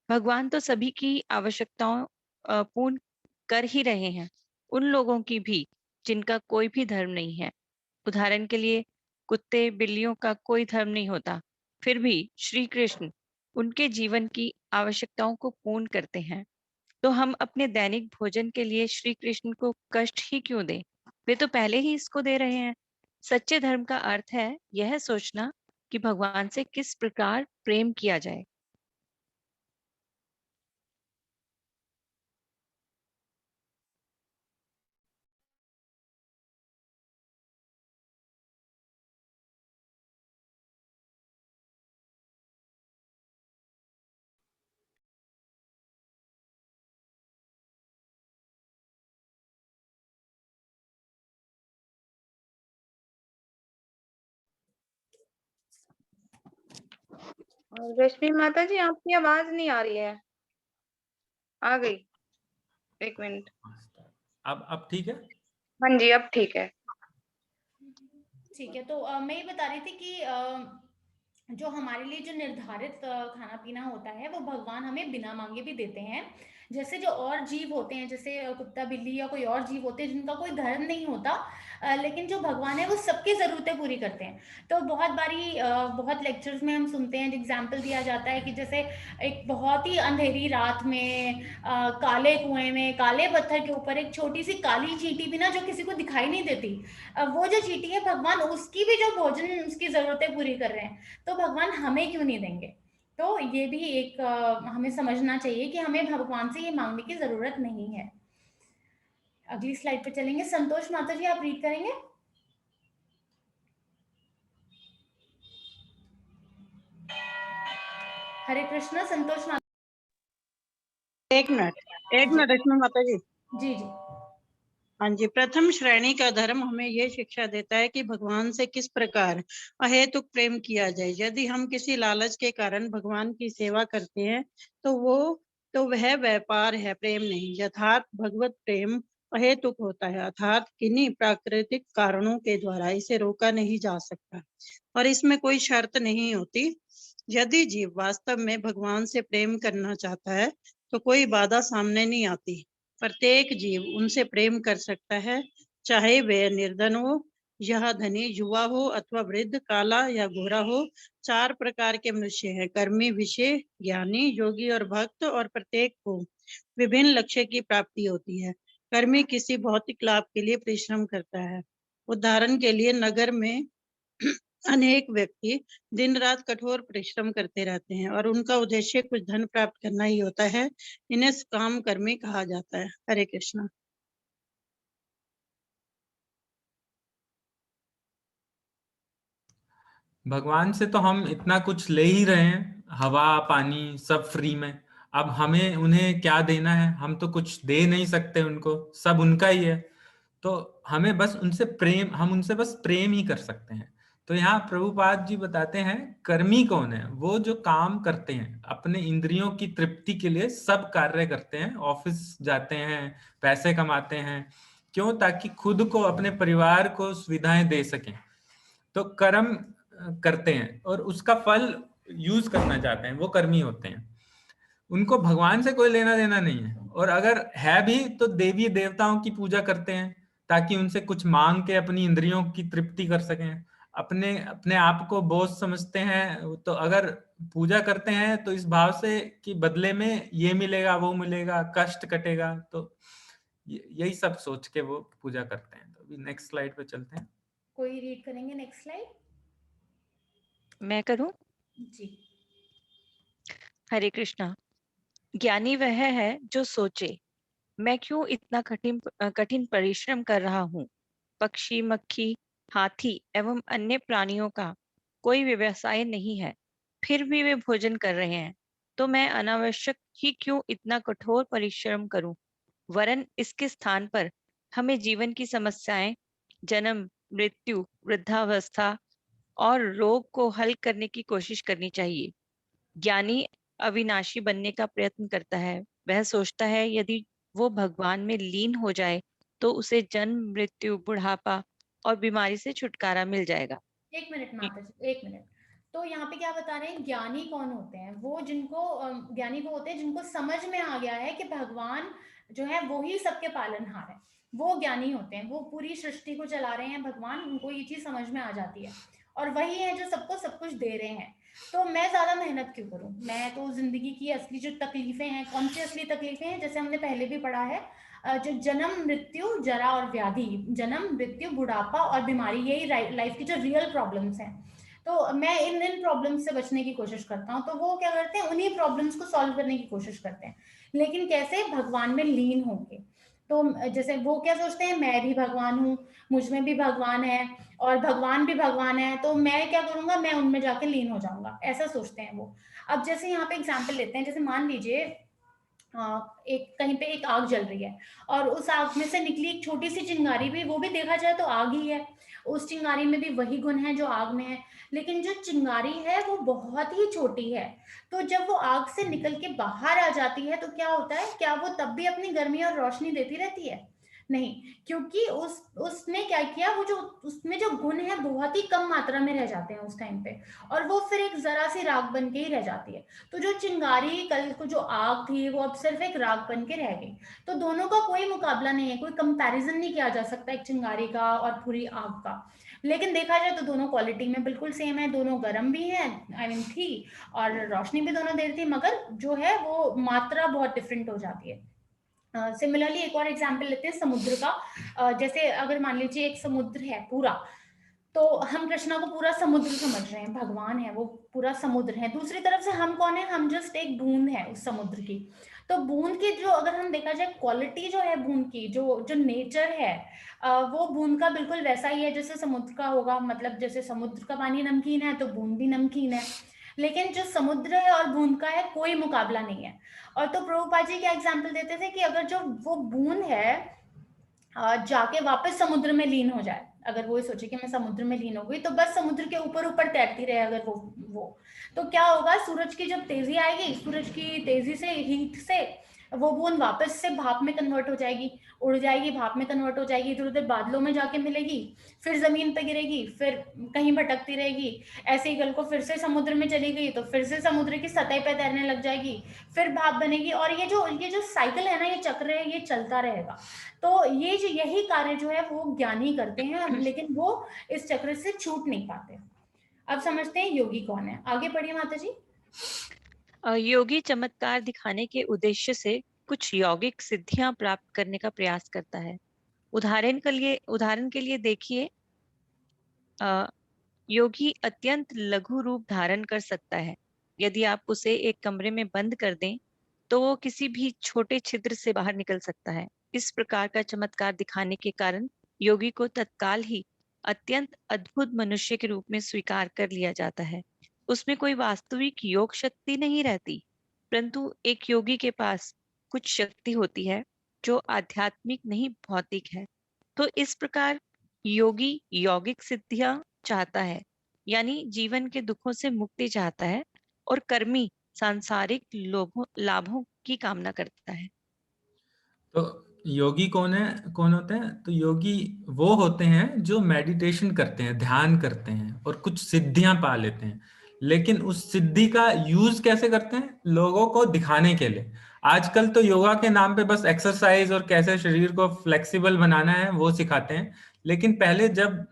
भगवान तो सभी की आवश्यकताओं पूर्ण कर ही रहे हैं, उन लोगों की भी जिनका कोई भी धर्म नहीं है। उदाहरण के लिए कुत्ते बिल्लियों का कोई धर्म नहीं होता, फिर भी श्री कृष्ण उनके जीवन की आवश्यकताओं को पूर्ण करते हैं। तो हम अपने दैनिक भोजन के लिए श्री कृष्ण को कष्ट ही क्यों दें? वे तो पहले ही इसको दे रहे हैं। सच्चे धर्म का अर्थ है यह सोचना कि भगवान से किस प्रकार प्रेम किया जाए। रश्मि माता जी, आपकी आवाज नहीं आ रही है। आ गई, 1 मिनट। अब ठीक है? हाँ जी, अब ठीक है। ठीक है, तो मैं ये बता रही थी कि जो हमारे लिए जो निर्धारित खाना पीना होता है वो भगवान हमें बिना मांगे भी देते हैं। जैसे जो और जीव होते हैं, जैसे कुत्ता बिल्ली या कोई और जीव होते हैं जिनका कोई धर्म नहीं होता, लेकिन जो भगवान है वो सबकी ज़रूरतें पूरी करते हैं। तो बहुत बारी बहुत लेक्चर्स में हम सुनते हैं, एग्जाम्पल दिया जाता है कि जैसे एक बहुत ही अंधेरी रात में काले कुएं में काले पत्थर के ऊपर एक छोटी सी काली चींटी भी ना, जो किसी को दिखाई नहीं देती, वो जो चींटी है भगवान उसकी भी जो भोजन उसकी ज़रूरतें पूरी कर रहे हैं, तो भगवान हमें क्यों नहीं देंगे? तो ये भी एक हमें समझना चाहिए कि हमें भगवान से ये मांगने की ज़रूरत नहीं है। अगली स्लाइड पे चलेंगे। संतोष माता जी, आप रीड करेंगे? हरे कृष्णा। संतोष माता एक मिनट इसमें माता जी। जी जी। हाँ जी, प्रथम श्रेणी का धर्म हमें ये शिक्षा देता है कि भगवान से किस प्रकार अहेतुक प्रेम किया जाए। यदि हम किसी लालच के कारण भगवान की सेवा करते हैं तो वह व्यापार है, प्रेम नहीं। यथार्थ भगवत प्रेम अहेतुक होता है, अर्थात किन्हीं प्राकृतिक कारणों के द्वारा इसे रोका नहीं जा सकता और इसमें कोई शर्त नहीं होती। यदि जीव वास्तव में भगवान से प्रेम करना चाहता है तो कोई बाधा सामने नहीं आती। प्रत्येक जीव उनसे प्रेम कर सकता है, चाहे वह निर्धन हो या धनी, युवा हो अथवा वृद्ध, काला या गोरा हो। 4 प्रकार के मनुष्य हैं, कर्मी, विषय, ज्ञानी, योगी और भक्त, और प्रत्येक को विभिन्न लक्ष्य की प्राप्ति होती है। कर्मी किसी भौतिक लाभ के लिए परिश्रम करता है। उदाहरण के लिए नगर में अनेक व्यक्ति दिन रात कठोर परिश्रम करते रहते हैं और उनका उद्देश्य कुछ धन प्राप्त करना ही होता है। इन्हें काम कर्मी कहा जाता है। हरे कृष्णा। भगवान से तो हम इतना कुछ ले ही रहे हैं, हवा पानी सब फ्री में। अब हमें उन्हें क्या देना है? हम तो कुछ दे नहीं सकते उनको, सब उनका ही है। तो हमें बस उनसे प्रेम, हम उनसे बस प्रेम ही कर सकते हैं। तो यहाँ प्रभुपाद जी बताते हैं कर्मी कौन है? वो जो काम करते हैं, अपने इंद्रियों की तृप्ति के लिए सब कार्य करते हैं, ऑफिस जाते हैं, पैसे कमाते हैं। क्यों? ताकि खुद को, अपने परिवार को सुविधाएं दे सकें। तो कर्म करते हैं और उसका फल यूज करना चाहते हैं, वो कर्मी होते हैं। उनको भगवान से कोई लेना देना नहीं है, और अगर है भी तो देवी देवताओं की पूजा करते हैं ताकि उनसे कुछ मांग के अपनी इंद्रियों की तृप्ति कर सकें। अपने अपने आप को बोझ समझते हैं, तो अगर पूजा करते हैं तो इस भाव से कि बदले में ये मिलेगा, वो मिलेगा, कष्ट कटेगा, तो यही सब सोच के वो पूजा करते हैं। तो अभी नेक्स्ट स्लाइड पे चलते हैं। कोई रीड करेंगे नेक्स्ट स्लाइड? मैं करूं? जी। हरे कृष्णा। ज्ञानी वह है जो सोचे, मैं क्यों इतना कठिन परिश्रम कर रहा हूँ। पक्षी, मक्खी, हाथी एवं अन्य प्राणियों का कोई व्यवसाय नहीं है, फिर भी वे भोजन कर रहे हैं, तो मैं अनावश्यक ही क्यों इतना कठोर परिश्रम करूं। वरन इसके स्थान पर हमें जीवन की समस्याएं, जन्म, मृत्यु, वृद्धावस्था और रोग को हल करने की कोशिश करनी चाहिए। ज्ञानी अविनाशी बनने का प्रयत्न करता है। वह सोचता है यदि वो भगवान में लीन हो जाए तो उसे जन्म, मृत्यु, बुढ़ापा और बीमारी से छुटकारा मिल जाएगा। एक मिनट माता जी, एक मिनट। तो यहाँ पे क्या बता रहे हैं? ज्ञानी कौन होते हैं? वो जिनको ज्ञानी वो होते हैं जिनको समझ में आ गया है कि भगवान जो है वो ही सबके पालनहार है, वो ज्ञानी होते हैं। वो पूरी सृष्टि को चला रहे हैं भगवान, उनको ये चीज समझ में आ जाती है, और वही है जो सबको सब कुछ दे रहे हैं। तो मैं ज्यादा मेहनत क्यों करूं? मैं तो जिंदगी की असली जो तकलीफें हैं, कौन सी असली तकलीफें हैं, जैसे हमने पहले भी पढ़ा है, जो जन्म, मृत्यु, जरा और व्याधि, जन्म, मृत्यु, बुढ़ापा और बीमारी, यही लाइफ की जो रियल प्रॉब्लम्स हैं। तो मैं इन प्रॉब्लम्स से बचने की कोशिश करता हूँ। तो वो क्या करते हैं? उन्हीं प्रॉब्लम्स को सॉल्व करने की कोशिश करते हैं, लेकिन कैसे? भगवान में लीन होके। तो जैसे वो क्या सोचते हैं, मैं भी भगवान हूँ, मुझ में भी भगवान है और भगवान भी भगवान है, तो मैं क्या करूंगा? मैं उनमें जाके लीन हो जाऊंगा, ऐसा सोचते हैं वो। अब जैसे यहाँ पे एग्जाम्पल लेते हैं, जैसे मान लीजिए एक कहीं पे एक आग जल रही है और उस आग में से निकली एक छोटी सी चिंगारी भी, वो भी देखा जाए तो आग ही है। उस चिंगारी में भी वही गुण है जो आग में है, लेकिन जो चिंगारी है वो बहुत ही छोटी है। तो जब वो आग से निकल के बाहर आ जाती है तो क्या होता है? क्या वो तब भी अपनी गर्मी और रोशनी देती रहती है? नहीं, क्योंकि उसने क्या किया, वो जो उसमें जो गुण है बहुत ही कम मात्रा में रह जाते हैं उस टाइम पे, और वो फिर एक जरा सी राख बन के ही रह जाती है। तो जो चिंगारी कल को जो आग थी वो अब सिर्फ एक राख बन के रह गई। तो दोनों का कोई मुकाबला नहीं है, कोई कंपैरिजन नहीं किया जा सकता एक चिंगारी का और पूरी आग का। लेकिन देखा जाए तो दोनों क्वालिटी में बिल्कुल सेम है, दोनों गर्म भी हैं, आई मीन थी, और रोशनी भी दोनों दे रही थी, मगर जो है वो मात्रा बहुत डिफरेंट हो जाती है। सिमिलरली एक और एग्जाम्पल लेते हैं समुद्र का। जैसे अगर मान लीजिए एक समुद्र है पूरा, तो हम कृष्णा को पूरा समुद्र समझ रहे हैं, भगवान है वो पूरा समुद्र है। दूसरी तरफ से हम कौन है, हम जस्ट एक बूंद है उस समुद्र की। तो बूंद की जो अगर हम देखा जाए क्वालिटी जो है बूंद की, जो जो नेचर है, वो बूंद का बिल्कुल वैसा ही है जैसे समुद्र का होगा। मतलब जैसे समुद्र का पानी नमकीन है तो बूंद भी नमकीन है। लेकिन जो समुद्र है और बूंद का है कोई मुकाबला नहीं है। और तो प्रभुपाद जी क्या एग्जाम्पल देते थे कि अगर जो वो बूंद है जाके वापस समुद्र में लीन हो जाए, अगर वो सोचे कि मैं समुद्र में लीन हो गई, तो बस समुद्र के ऊपर ऊपर तैरती रहे अगर वो तो क्या होगा, सूरज की जब तेजी आएगी, सूरज की तेजी से, हीट से वो बूंद वापस से भाप में कन्वर्ट हो जाएगी, उड़ जाएगी, भाप में कन्वर्ट हो जाएगी, इधर उधर बादलों में जाके मिलेगी, फिर जमीन पे गिरेगी, फिर कहीं भटकती रहेगी। ऐसे ही कल को फिर से समुद्र में चली गई तो फिर से समुद्र की सतह पे तैरने लग जाएगी, फिर भाप बनेगी, और ये जो साइकिल है ना, ये चक्र है, ये चलता रहेगा। तो ये जो यही कार्य जो है वो ज्ञानी करते हैं, लेकिन वो इस चक्र से छूट नहीं पाते। अब समझते हैं योगी कौन है। आगे पढ़िए माता जी। योगी चमत्कार दिखाने के उद्देश्य से कुछ यौगिक सिद्धियां प्राप्त करने का प्रयास करता है। उदाहरण के लिए देखिए, योगी अत्यंत लघु रूप धारण कर सकता है। यदि आप उसे एक कमरे में बंद कर दें तो वो किसी भी छोटे छिद्र से बाहर निकल सकता है। इस प्रकार का चमत्कार दिखाने के कारण योगी को तत्काल ही अत्यंत अद्भुत मनुष्य के रूप में स्वीकार कर लिया जाता है। उसमें कोई वास्तविक योग शक्ति नहीं रहती, परंतु एक योगी के पास कुछ शक्ति होती है जो आध्यात्मिक नहीं भौतिक है। तो इस प्रकार योगी यौगिक सिद्धियां चाहता है, यानी जीवन के दुखों से मुक्ति चाहता है, और कर्मी सांसारिक लाभों की कामना करता है। तो योगी कौन होते हैं? तो योगी वो होते हैं जो मेडिटेशन करते हैं, ध्यान करते हैं और कुछ सिद्धियां पा लेते हैं, लेकिन उस सिद्धि का यूज कैसे करते हैं? लोगों को दिखाने के लिए। आजकल तो योगा के नाम पे बस एक्सरसाइज और कैसे शरीर को फ्लेक्सिबल बनाना है वो सिखाते हैं, लेकिन पहले जब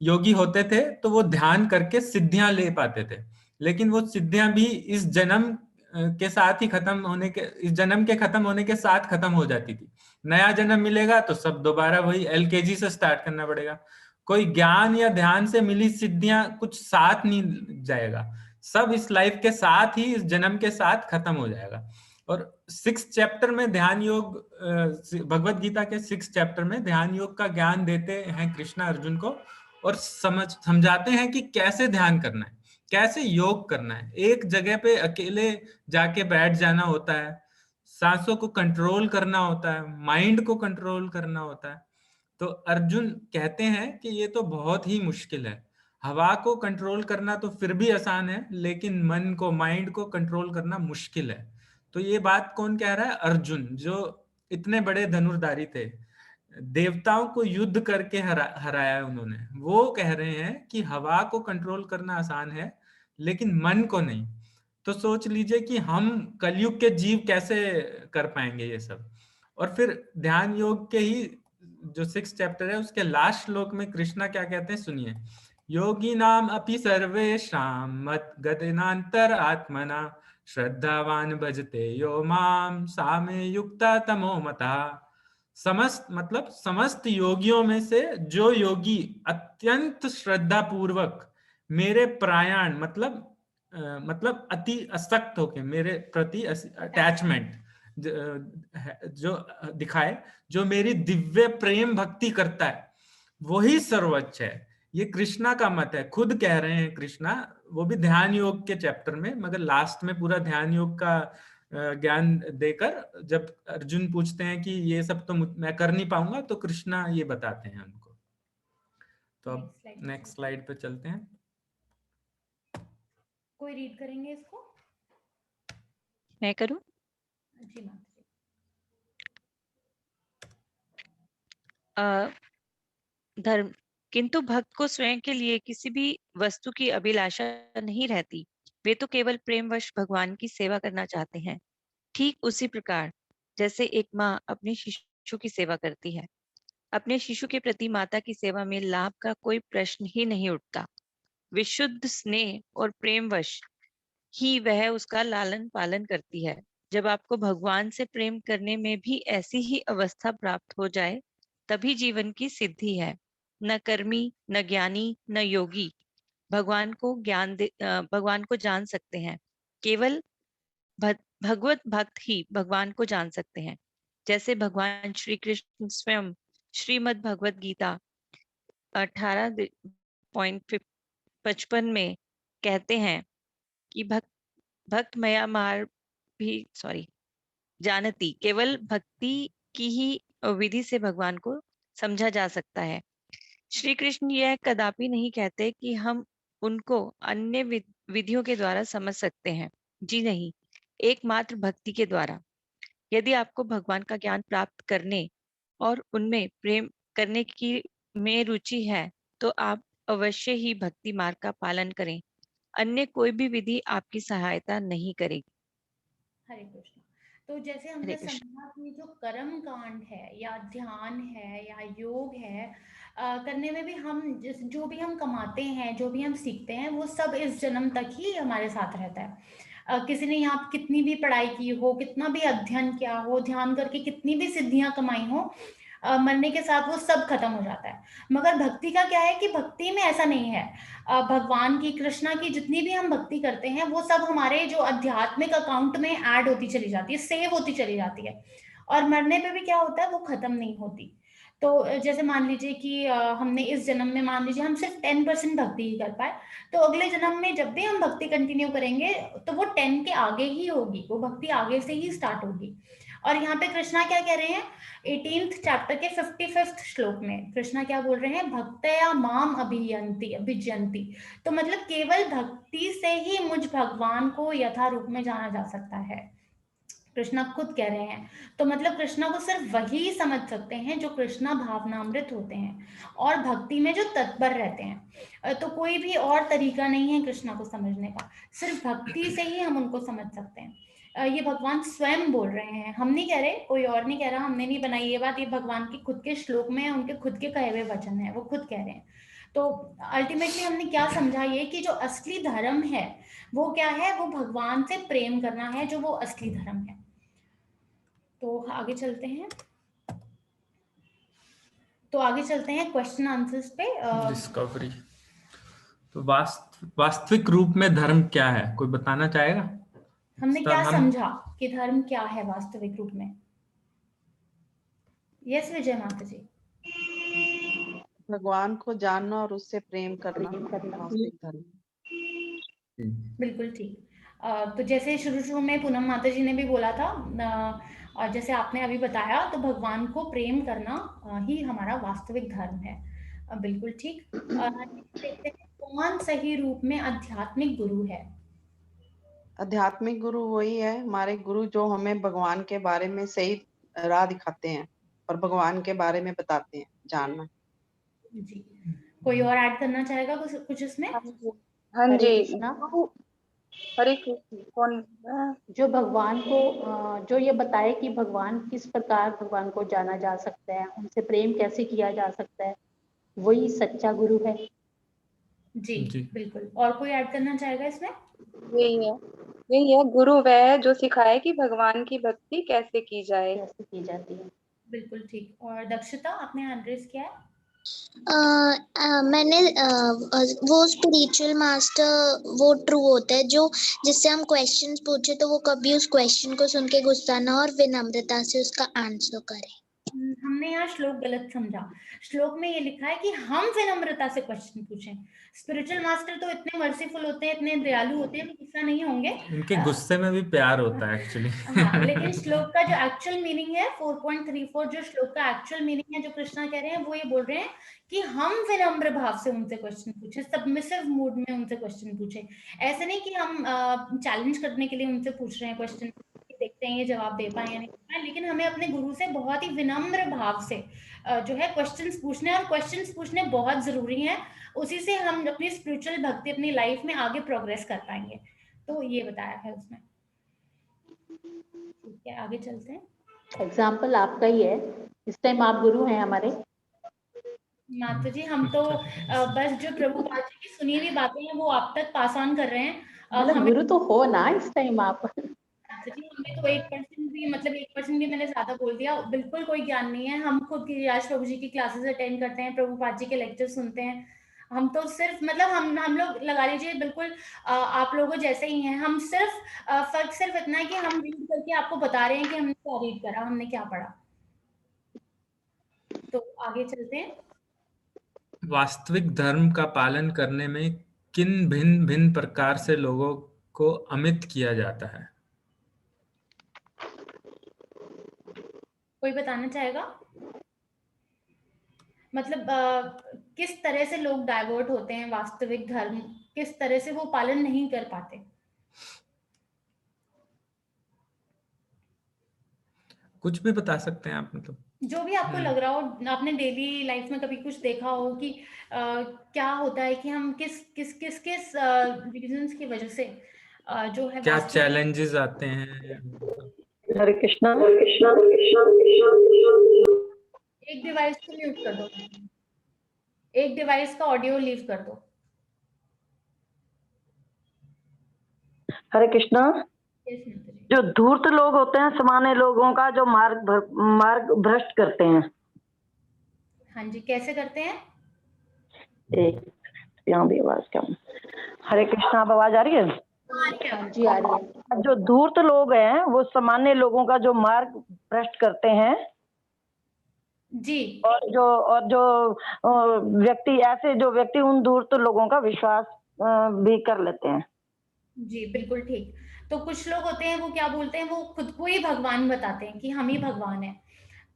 योगी होते थे तो वो ध्यान करके सिद्धियां ले पाते थे। लेकिन वो सिद्धियां भी इस जन्म के साथ ही इस जन्म के खत्म होने के साथ खत्म हो जाती थी। नया जन्म मिलेगा तो सब दोबारा वही एलकेजी से स्टार्ट करना पड़ेगा। कोई ज्ञान या ध्यान से मिली सिद्धियां कुछ साथ नहीं जाएगा, सब इस लाइफ के साथ ही, इस जन्म के साथ खत्म हो जाएगा। और 6 चैप्टर में ध्यान योग, भगवत गीता के 6 चैप्टर में ध्यान योग का ज्ञान देते हैं कृष्णा अर्जुन को, और समझाते हैं कि कैसे ध्यान करना है, कैसे योग करना है। एक जगह पे अकेले जाके बैठ जाना होता है, सांसों को कंट्रोल करना होता है, माइंड को कंट्रोल करना होता है। तो अर्जुन कहते हैं कि ये तो बहुत ही मुश्किल है। हवा को कंट्रोल करना तो फिर भी आसान है, लेकिन मन को, माइंड को कंट्रोल करना मुश्किल है। तो ये बात कौन कह रहा है? अर्जुन, जो इतने बड़े धनुर्धारी थे, देवताओं को युद्ध करके हराया उन्होंने। वो कह रहे हैं कि हवा को कंट्रोल करना आसान है, लेकिन मन को नहीं। तो सोच लीजिए कि हम कलयुग के जीव कैसे कर पाएंगे ये सब। और फिर ध्यान योग के ही जो 6 चैप्टर है उसके लास्ट श्लोक में कृष्णा क्या कहते हैं, सुनिए। योगी नाम अपि सर्वेषां मत गतेनांतर आत्मना श्रद्धावान भजते यो माम सामे युक्ता तमो मता। समस्त योगियों में से जो योगी अत्यंत श्रद्धा पूर्वक मेरे प्रयाण मतलब अति आसक्त होके मेरे प्रति अटैचमेंट जो दिखाए, जो मेरी दिव्य प्रेम भक्ति करता है, वही सर्वोच्च है। ये कृष्णा का मत है, खुद कह रहे हैं कृष्णा, वो भी ध्यान योग के चैप्टर में। मगर लास्ट में पूरा ध्यान योग का ज्ञान देकर जब अर्जुन पूछते हैं कि ये सब तो मैं कर नहीं पाऊंगा, तो कृष्णा ये बताते हैं उनको। तो अब नेक्स्ट स्लाइड पे चलते हैं। कोई रीड करेंगे इसको? मैं करूं? जी माता जी। धर्म, किंतु भक्त को स्वयं के लिए किसी भी वस्तु की अभिलाषा नहीं रहती। वे तो केवल प्रेमवश भगवान की सेवा करना चाहते हैं। ठीक उसी प्रकार जैसे एक माँ अपने शिशु की सेवा करती है, अपने शिशु के प्रति माता की सेवा में लाभ का कोई प्रश्न ही नहीं उठता। विशुद्ध स्नेह और प्रेमवश ही वह उसका लालन पालन करती है। जब आपको भगवान से प्रेम करने में भी ऐसी ही अवस्था प्राप्त हो जाए, तभी जीवन की सिद्धि है। न कर्मी, न ज्ञानी, न योगी भगवान को जान सकते हैं। केवल भगवत भक्त ही भगवान को जान सकते हैं। जैसे भगवान श्री कृष्ण स्वयं श्रीमद् भगवत गीता 18.55 में कहते हैं कि भक्त मया मार भी जानती, केवल भक्ति की ही विधि से भगवान को समझा जा सकता है। श्री कृष्ण यह कदापि नहीं कहते कि हम उनको अन्य विधियों के द्वारा समझ सकते हैं। जी नहीं, एकमात्र भक्ति के द्वारा। यदि आपको भगवान का ज्ञान प्राप्त करने और उनमें प्रेम करने की में रुचि है, तो आप अवश्य ही भक्ति मार्ग का पालन करें। अन्य कोई भी विधि आपकी सहायता नहीं करेगी। हरे कृष्ण। तो जैसे हरे हमने कृष्ण। समझा कि जो कर्म कांड है या ध्यान है या योग है, करने में भी हम जो भी हम कमाते हैं, जो भी हम सीखते हैं, वो सब इस जन्म तक ही हमारे साथ रहता है। किसी ने यहाँ कितनी भी पढ़ाई की हो, कितना भी अध्ययन किया हो, ध्यान करके कितनी भी सिद्धियां कमाई हो, मरने के साथ वो सब खत्म हो जाता है। मगर भक्ति का क्या है कि भक्ति में ऐसा नहीं है। भगवान की, कृष्णा की जितनी भी हम भक्ति करते हैं, वो सब हमारे जो आध्यात्मिक अकाउंट में ऐड होती चली जाती है, सेव होती चली जाती है, और मरने पे भी क्या होता है, वो खत्म नहीं होती। तो जैसे मान लीजिए कि हमने इस जन्म में, मान लीजिए हम सिर्फ 10% भक्ति ही कर पाए, तो अगले जन्म में जब भी हम भक्ति कंटिन्यू करेंगे तो वो 10 के आगे ही होगी, वो भक्ति आगे से ही स्टार्ट होगी। और यहाँ पे कृष्णा क्या कह रहे हैं, 18th चैप्टर के 55th श्लोक में कृष्णा क्या बोल रहे हैं, भक्तया माम अभिजयंती। तो मतलब केवल भक्ति से ही मुझ भगवान को यथा रूप में जाना जा सकता है, कृष्णा खुद कह रहे हैं। तो मतलब कृष्णा को सिर्फ वही समझ सकते हैं जो कृष्णा भावनामृत होते हैं और भक्ति में जो तत्पर रहते हैं। तो कोई भी और तरीका नहीं है कृष्णा को समझने का, सिर्फ भक्ति से ही हम उनको समझ सकते हैं। ये भगवान स्वयं बोल रहे हैं, हम नहीं कह रहे, कोई और नहीं कह रहा, हमने नहीं बनाई ये बात, ये भगवान के खुद के श्लोक में, उनके खुद के कहे हुए वचन है, वो खुद कह रहे हैं। तो अल्टीमेटली हमने क्या समझा, ये कि जो असली धर्म है वो क्या है, वो भगवान से प्रेम करना है, जो वो असली धर्म है। तो आगे चलते हैं, क्वेश्चन आंसर्स पे। डिस्कवरी। तो वास्तविक रूप में धर्म क्या है, कोई बताना चाहेगा? हमने क्या समझा कि धर्म क्या है वास्तविक रूप में? यस विजय माता जी। भगवान को जानना और उससे प्रेम करना वास्तविक धर्म। बिल्कुल ठीक। तो जैसे शुरू में पूनम माता जी ने भी बोला था, और जैसे आपने अभी बताया, तो भगवान को प्रेम करना ही हमारा वास्तविक धर्म है। बिल्कुल ठीक। देखते हैं कौन सही रूप में आध्यात्मिक गुरु है। आध्यात्मिक गुरु वही है हमारे गुरु जो हमें भगवान के बारे में सही राह दिखाते हैं और भगवान के बारे में बताते हैं, जानना। जी, कोई और ऐड करना चाहेगा कुछ इसमें? हाँ जी। हरे कृष्ण। कौन? जो भगवान को जो ये बताए कि भगवान किस प्रकार भगवान को जाना जा सकता है, उनसे प्रेम कैसे किया जा सकता है, वही सच्चा गुरु है। जी बिल्कुल। और कोई ऐड करना चाहेगा इसमें? यही है गुरु वह है जो सिखाए कि भगवान की भक्ति कैसे की जाए, कैसे की जाती है। बिल्कुल ठीक। और दक्षिता, आपने हैंड रेज किया है? मैंने वो स्पिरिचुअल मास्टर वो ट्रू होता है जो जिससे हम क्वेश्चंस पूछे तो वो कभी उस क्वेश्चन को सुन के गुस्सा ना और विनम्रता से उसका आंसर करे। हमने यहाँ श्लोक गलत समझा। श्लोक में ये लिखा है कि हम विनम्रता से क्वेश्चन पूछें। स्पिरिचुअल मास्टर तो इतने मर्सीफुल होते हैं, इतने दयालु होते हैं, गुस्सा नहीं होंगे, उनके गुस्से में भी प्यार होता है एक्चुअली। हाँ, लेकिन श्लोक का जो एक्चुअल मीनिंग है 4.34, जो श्लोक का एक्चुअल मीनिंग है, जो कृष्णा कह रहे हैं, वो ये बोल रहे हैं कि हम विनम्र भाव से उनसे क्वेश्चन पूछे, सबमिसिव मूड में उनसे क्वेश्चन पूछे। ऐसे नहीं कि हम चैलेंज करने के लिए उनसे पूछ रहे हैं क्वेश्चन, देखते हैं ये जवाब दे पाए या नहीं, लेकिन हमें अपने गुरु से बहुत ही विनम्र भाव से जो है क्वेश्चंस पूछने, और क्वेश्चंस पूछने बहुत जरूरी हैं, उसी से हम अपनी स्पिरिचुअल भक्ति अपनी लाइफ में आगे प्रोग्रेस कर पाएंगे। तो ये बताया है उसमें। ठीक है, आगे चलते हैं। एग्जाम्पल आपका ही है, इस टाइम आप गुरु हैं हमारे। माता जी हम तो बस जो प्रभुपाद जी की सुनी हुई बातें हैं वो आप तक पास ऑन कर रहे हैं। मतलब हमें गुरु तो हो ना इस टाइम आप। माता जी हमें तो 1% भी, मतलब 1% भी मैंने ज्यादा बोल दिया, बिल्कुल कोई ज्ञान नहीं है। हम खुद गिरिराज प्रभु जी की क्लासेस अटेंड करते हैं, प्रभुपाद जी के लेक्चर सुनते हैं। हम तो सिर्फ मतलब हम लोग लगा लीजिए बिल्कुल आप लोगों जैसे ही हैं। हम सिर्फ फर्क सिर्फ इतना है कि हम रीड करके आपको बता रहे हैं कि हमने क्या रीड करा, हमने क्या पढ़ा। तो आगे चलते हैं। वास्तविक धर्म का पालन करने में किन भिन्न भिन्न प्रकार से लोगों को अमित किया जाता है? कोई बताना चाहेगा? मतलब किस तरह से लोग डाइवर्ट होते हैं, वास्तविक धर्म किस तरह से वो पालन नहीं कर पाते? कुछ भी बता सकते हैं आप, मतलब जो भी आपको लग रहा हो, आपने डेली लाइफ में कभी कुछ देखा हो कि क्या होता है कि हम किस रीजंस की वजह से जो है क्या चैलेंजेस आते हैं। हरे कृष्णा। एक डिवाइस को म्यूट कर दो, एक डिवाइस का ऑडियो लीव कर दो। हरे कृष्णा। जो धूर्त लोग होते हैं सामान्य लोगों का जो मार्ग भ्रष्ट करते हैं। हाँ जी, कैसे करते हैं? एक यहाँ भी आवाज कम। हरे कृष्णा, आप आवाज आ रही है? हाँ जी आ रही है। जो धूर्त लोग हैं वो सामान्य लोगों का जो मार्ग भ्रष्ट करते हैं जी। और जो व्यक्ति उन धूर्त लोगों का विश्वास भी कर लेते हैं। जी बिल्कुल ठीक। तो कुछ लोग होते हैं वो क्या बोलते हैं, वो खुद को ही भगवान बताते हैं कि हम ही भगवान हैं।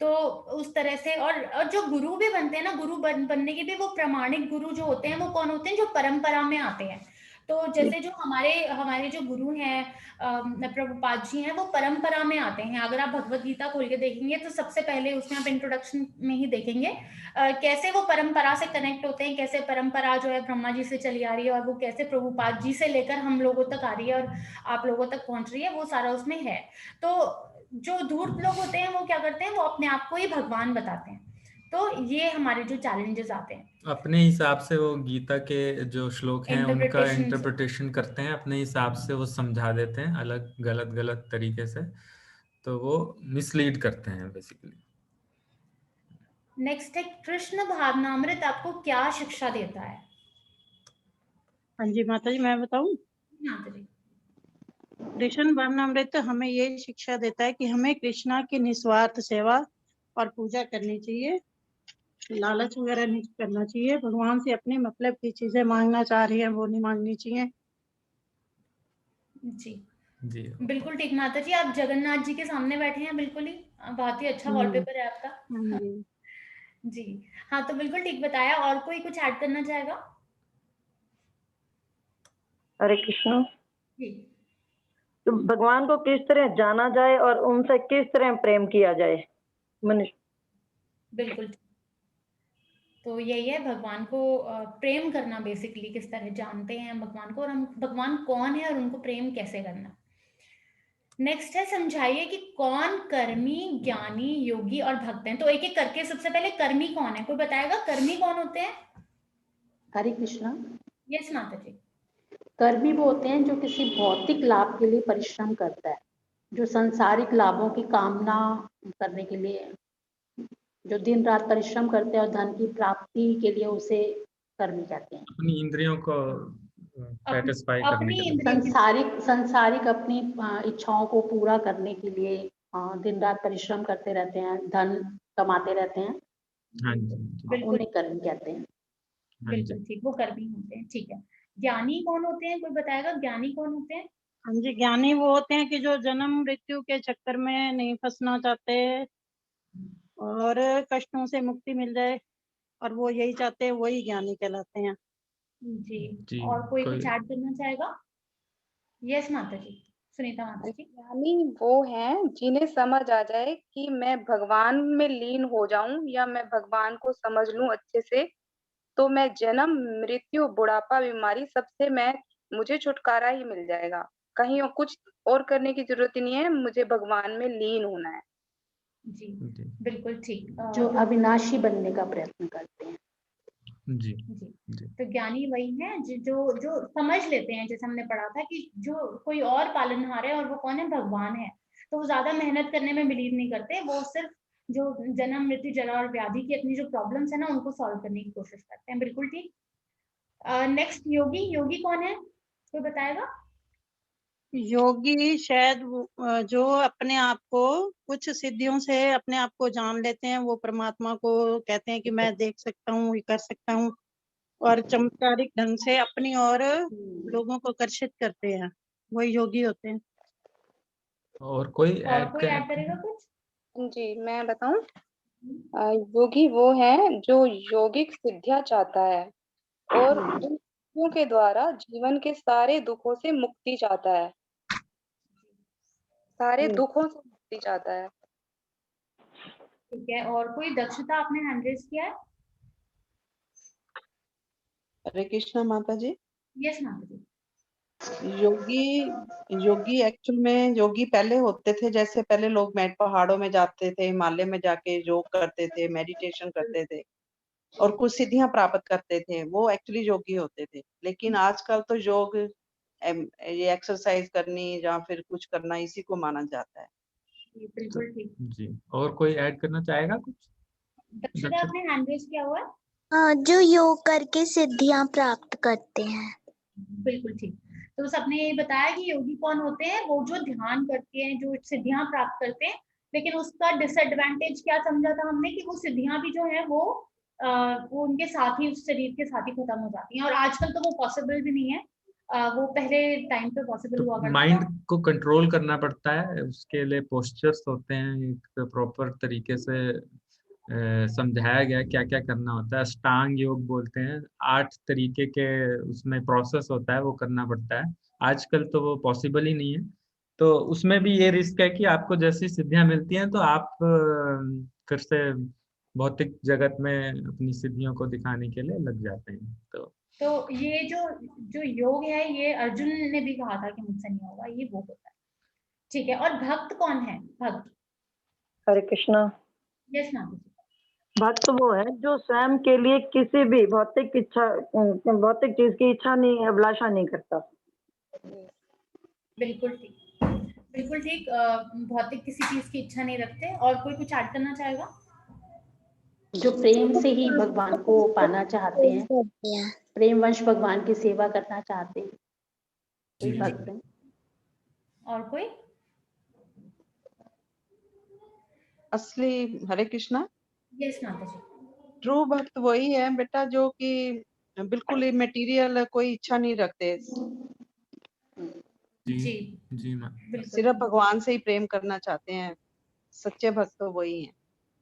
तो उस तरह से और जो गुरु भी बनते हैं ना, गुरु बनने के भी वो प्रामाणिक गुरु जो होते हैं वो कौन होते हैं? जो परंपरा में आते हैं। तो जैसे जो हमारे जो गुरु हैं प्रभुपाद जी हैं, वो परंपरा में आते हैं। अगर आप भगवत गीता खोल के देखेंगे तो सबसे पहले उसमें आप इंट्रोडक्शन में ही देखेंगे कैसे वो परंपरा से कनेक्ट होते हैं, कैसे परंपरा जो है ब्रह्मा जी से चली आ रही है और वो कैसे प्रभुपाद जी से लेकर हम लोगों तक आ रही है और आप लोगों तक पहुंच रही है, वो सारा उसमें है। तो जो धूर्त लोग होते हैं वो क्या करते हैं, वो अपने आप को ही भगवान बताते हैं। तो ये हमारे जो चैलेंजेस आते हैं, अपने हिसाब से वो गीता के जो श्लोक हैं उनका Interpretation से। इंटरप्रिटेशन करते हैं, अपने हिसाब से वो समझा देते हैं अलग गलत तरीके से, तो वो मिसलीड करते हैं बेसिकली। नेक्स्ट है कृष्ण भावनामृत आपको क्या शिक्षा देता है? हाँ जी माता जी, मैं बताऊं? माता जी। कृष्ण भावनामृत हमें ये शिक्षा देता है कि हमें कृष्णा की निस्वार्थ सेवा और पूजा करनी चाहिए। लालच वगैरह नहीं करना चाहिए। भगवान से अपने मतलब की चीजें मांगना चाह रही है वो नहीं मांगनी चाहिए। जी जी बिल्कुल ठीक माता जी। आप जगन्नाथ जी के सामने बैठे हैं, बिल्कुल ही बहुत ही अच्छा वॉलपेपर है आपका। जी हाँ, तो बिल्कुल ठीक बताया। और कोई कुछ ऐड करना चाहेगा? हरे कृष्णा। जी। तो भगवान को किस तरह जाना जाए और उनसे किस तरह प्रेम किया जाए? मनुष्य बिल्कुल। तो यही है, भगवान को प्रेम करना बेसिकली किस तरह जानते हैं भगवान को, और हम भगवान कौन है और उनको प्रेम कैसे करना। नेक्स्ट है समझाइए कि कौन कर्मी, ज्ञानी, योगी और भक्त हैं। तो एक एक करके सबसे पहले कर्मी कौन है, कोई बताएगा कर्मी कौन होते हैं? हरे कृष्णा। यस माता जी। कर्मी वो होते हैं जो किसी भौतिक लाभ के लिए परिश्रम करता है, जो सांसारिक लाभों की कामना करने के लिए, जो दिन रात परिश्रम करते हैं और धन की प्राप्ति के लिए उसे कर्मी कहते हैं। अपनी इंद्रियों को सेटिस्फाई करने के लिए, सांसारिक अपनी इच्छाओं को पूरा करने के लिए दिन रात परिश्रम करते रहते हैं, धन कमाते रहते हैं। हाँ जी, उन्हें कर्मी कहते हैं। बिल्कुल ठीक, वो कर्मी होते हैं। ठीक है, ज्ञानी कौन होते हैं, कोई बताएगा ज्ञानी कौन होते हैं? हाँ जी, ज्ञानी वो होते हैं कि जो जन्म मृत्यु के चक्कर में नहीं फंसना चाहते और कष्टों से मुक्ति मिल जाए, और वो यही चाहते हैं, वही ज्ञानी कहलाते हैं। जी और कोई कुछ ऐड करना चाहेगा? यस माता जी, सुनीता माता जी। ज्ञानी वो हैं जिन्हें समझ आ जाए कि मैं भगवान में लीन हो जाऊं या मैं भगवान को समझ लूं अच्छे से, तो मैं जन्म मृत्यु बुढ़ापा बीमारी सबसे मुझे छुटकारा ही मिल जाएगा। कहीं और कुछ और करने की जरूरत ही नहीं है, मुझे भगवान में लीन होना है। जी बिल्कुल ठीक। जो अविनाशी बनने का प्रयत्न करते हैं। जी जी तो ज्ञानी वही है जो जो समझ लेते हैं, जैसे हमने पढ़ा था कि जो कोई और पालनहार है और वो कौन है, भगवान है। तो वो ज्यादा मेहनत करने में बिलीव नहीं करते, वो सिर्फ जो जन्म मृत्यु जरा और व्याधि की अपनी जो प्रॉब्लम्स है ना उनको सॉल्व करने की कोशिश करते हैं। बिल्कुल ठीक। नेक्स्ट योगी। योगी कौन है, कोई बताएगा? योगी शायद जो अपने आप को कुछ सिद्धियों से अपने आप को जान लेते हैं, वो परमात्मा को कहते हैं कि मैं देख सकता हूँ, ये कर सकता हूँ, और चमत्कारिक ढंग से अपनी और लोगों को आकर्षित करते हैं, वही योगी होते हैं। और कोई और ऐड कोई ऐड करेगा कुछ? जी मैं बताऊं, योगी वो है जो योगिक सिद्धियां चाहता है और इन सिद्धियों के द्वारा जीवन के सारे दुखों से मुक्ति चाहता है, सारे दुखों से मुक्ति चाहता है। ठीक है, और कोई दक्षता आपने हैंड रेज किया है? हरे कृष्णा माता जी। यस माता जी। योगी एक्चुअल में योगी पहले होते थे, जैसे पहले लोग पहाड़ों में जाते थे, हिमालय में जाके योग करते थे, मेडिटेशन करते थे और कुछ सिद्धियां प्राप्त करते थे, वो एक्चुअली योगी होते थे। लेकिन आजकल तो योग ये एक्सरसाइज करनी या फिर कुछ करना, इसी को माना जाता है। बिल्कुल ठीक। जी, और कोई ऐड करना चाहेगा कुछ? दक्षता आपने हैंड रेज किया हुआ है? हाँ, जो योग करके सिद्धियां प्राप्त करते हैं। बिल्कुल ठीक। तो सबने ये बताया कि योगी कौन होते हैं, वो जो ध्यान करते हैं, जो सिद्धियां प्राप्त करते हैं। लेकिन उसका डिसएडवांटेज क्या समझा था हमने, कि वो सिद्धियां भी जो है वो उनके साथ ही, उस शरीर के साथ ही खत्म हो जाती हैं, और आजकल तो वो पॉसिबल भी नहीं है। वो पहले टाइम पे पॉसिबल हुआ तो करता माइंड था। को कंट्रोल करना पड़ता है, उसके लिए पोस्चर्स होते हैं, एक प्रॉपर तरीके से समझाया गया क्या क्या करना होता है। अष्टांग योग बोलते हैं, 8 तरीके के उसमें प्रोसेस होता है, वो करना पड़ता है। आजकल तो वो पॉसिबल ही नहीं है, तो उसमें भी ये रिस्क है कि आपको जैसी सिद्धियां मिलती हैं तो आप फिर से भौतिक जगत में अपनी सिद्धियों को दिखाने के लिए लग जाते हैं। तो ये जो योग है, ये अर्जुन ने भी कहा था कि मुझसे नहीं होगा, ये वो होता है। ठीक है, और भक्त कौन है? भक्त। हरे कृष्णा। Yes ma'am. भक्त वो है जो स्वयं के लिए किसी भी भौतिक चीज की इच्छा नहीं, अभिलाषा नहीं करता। बिल्कुल ठीक, बिल्कुल ठीक। भौतिक किसी चीज की इच्छा नहीं रखते। और कोई कुछ ऐड करना चाहेगा? जो प्रेम से ही भगवान को पाना चाहते हैं, प्रेमवश भगवान की सेवा करना चाहते हैं, वही भक्त हैं। और कोई? असली हरे कृष्णा। यस माता जी। ट्रू भक्त वही है बेटा जो कि बिल्कुल ही मटेरियल कोई इच्छा नहीं रखते, जी जी मां। सिर्फ भगवान से ही प्रेम करना चाहते हैं। सच्चे भक्त तो वही हैं।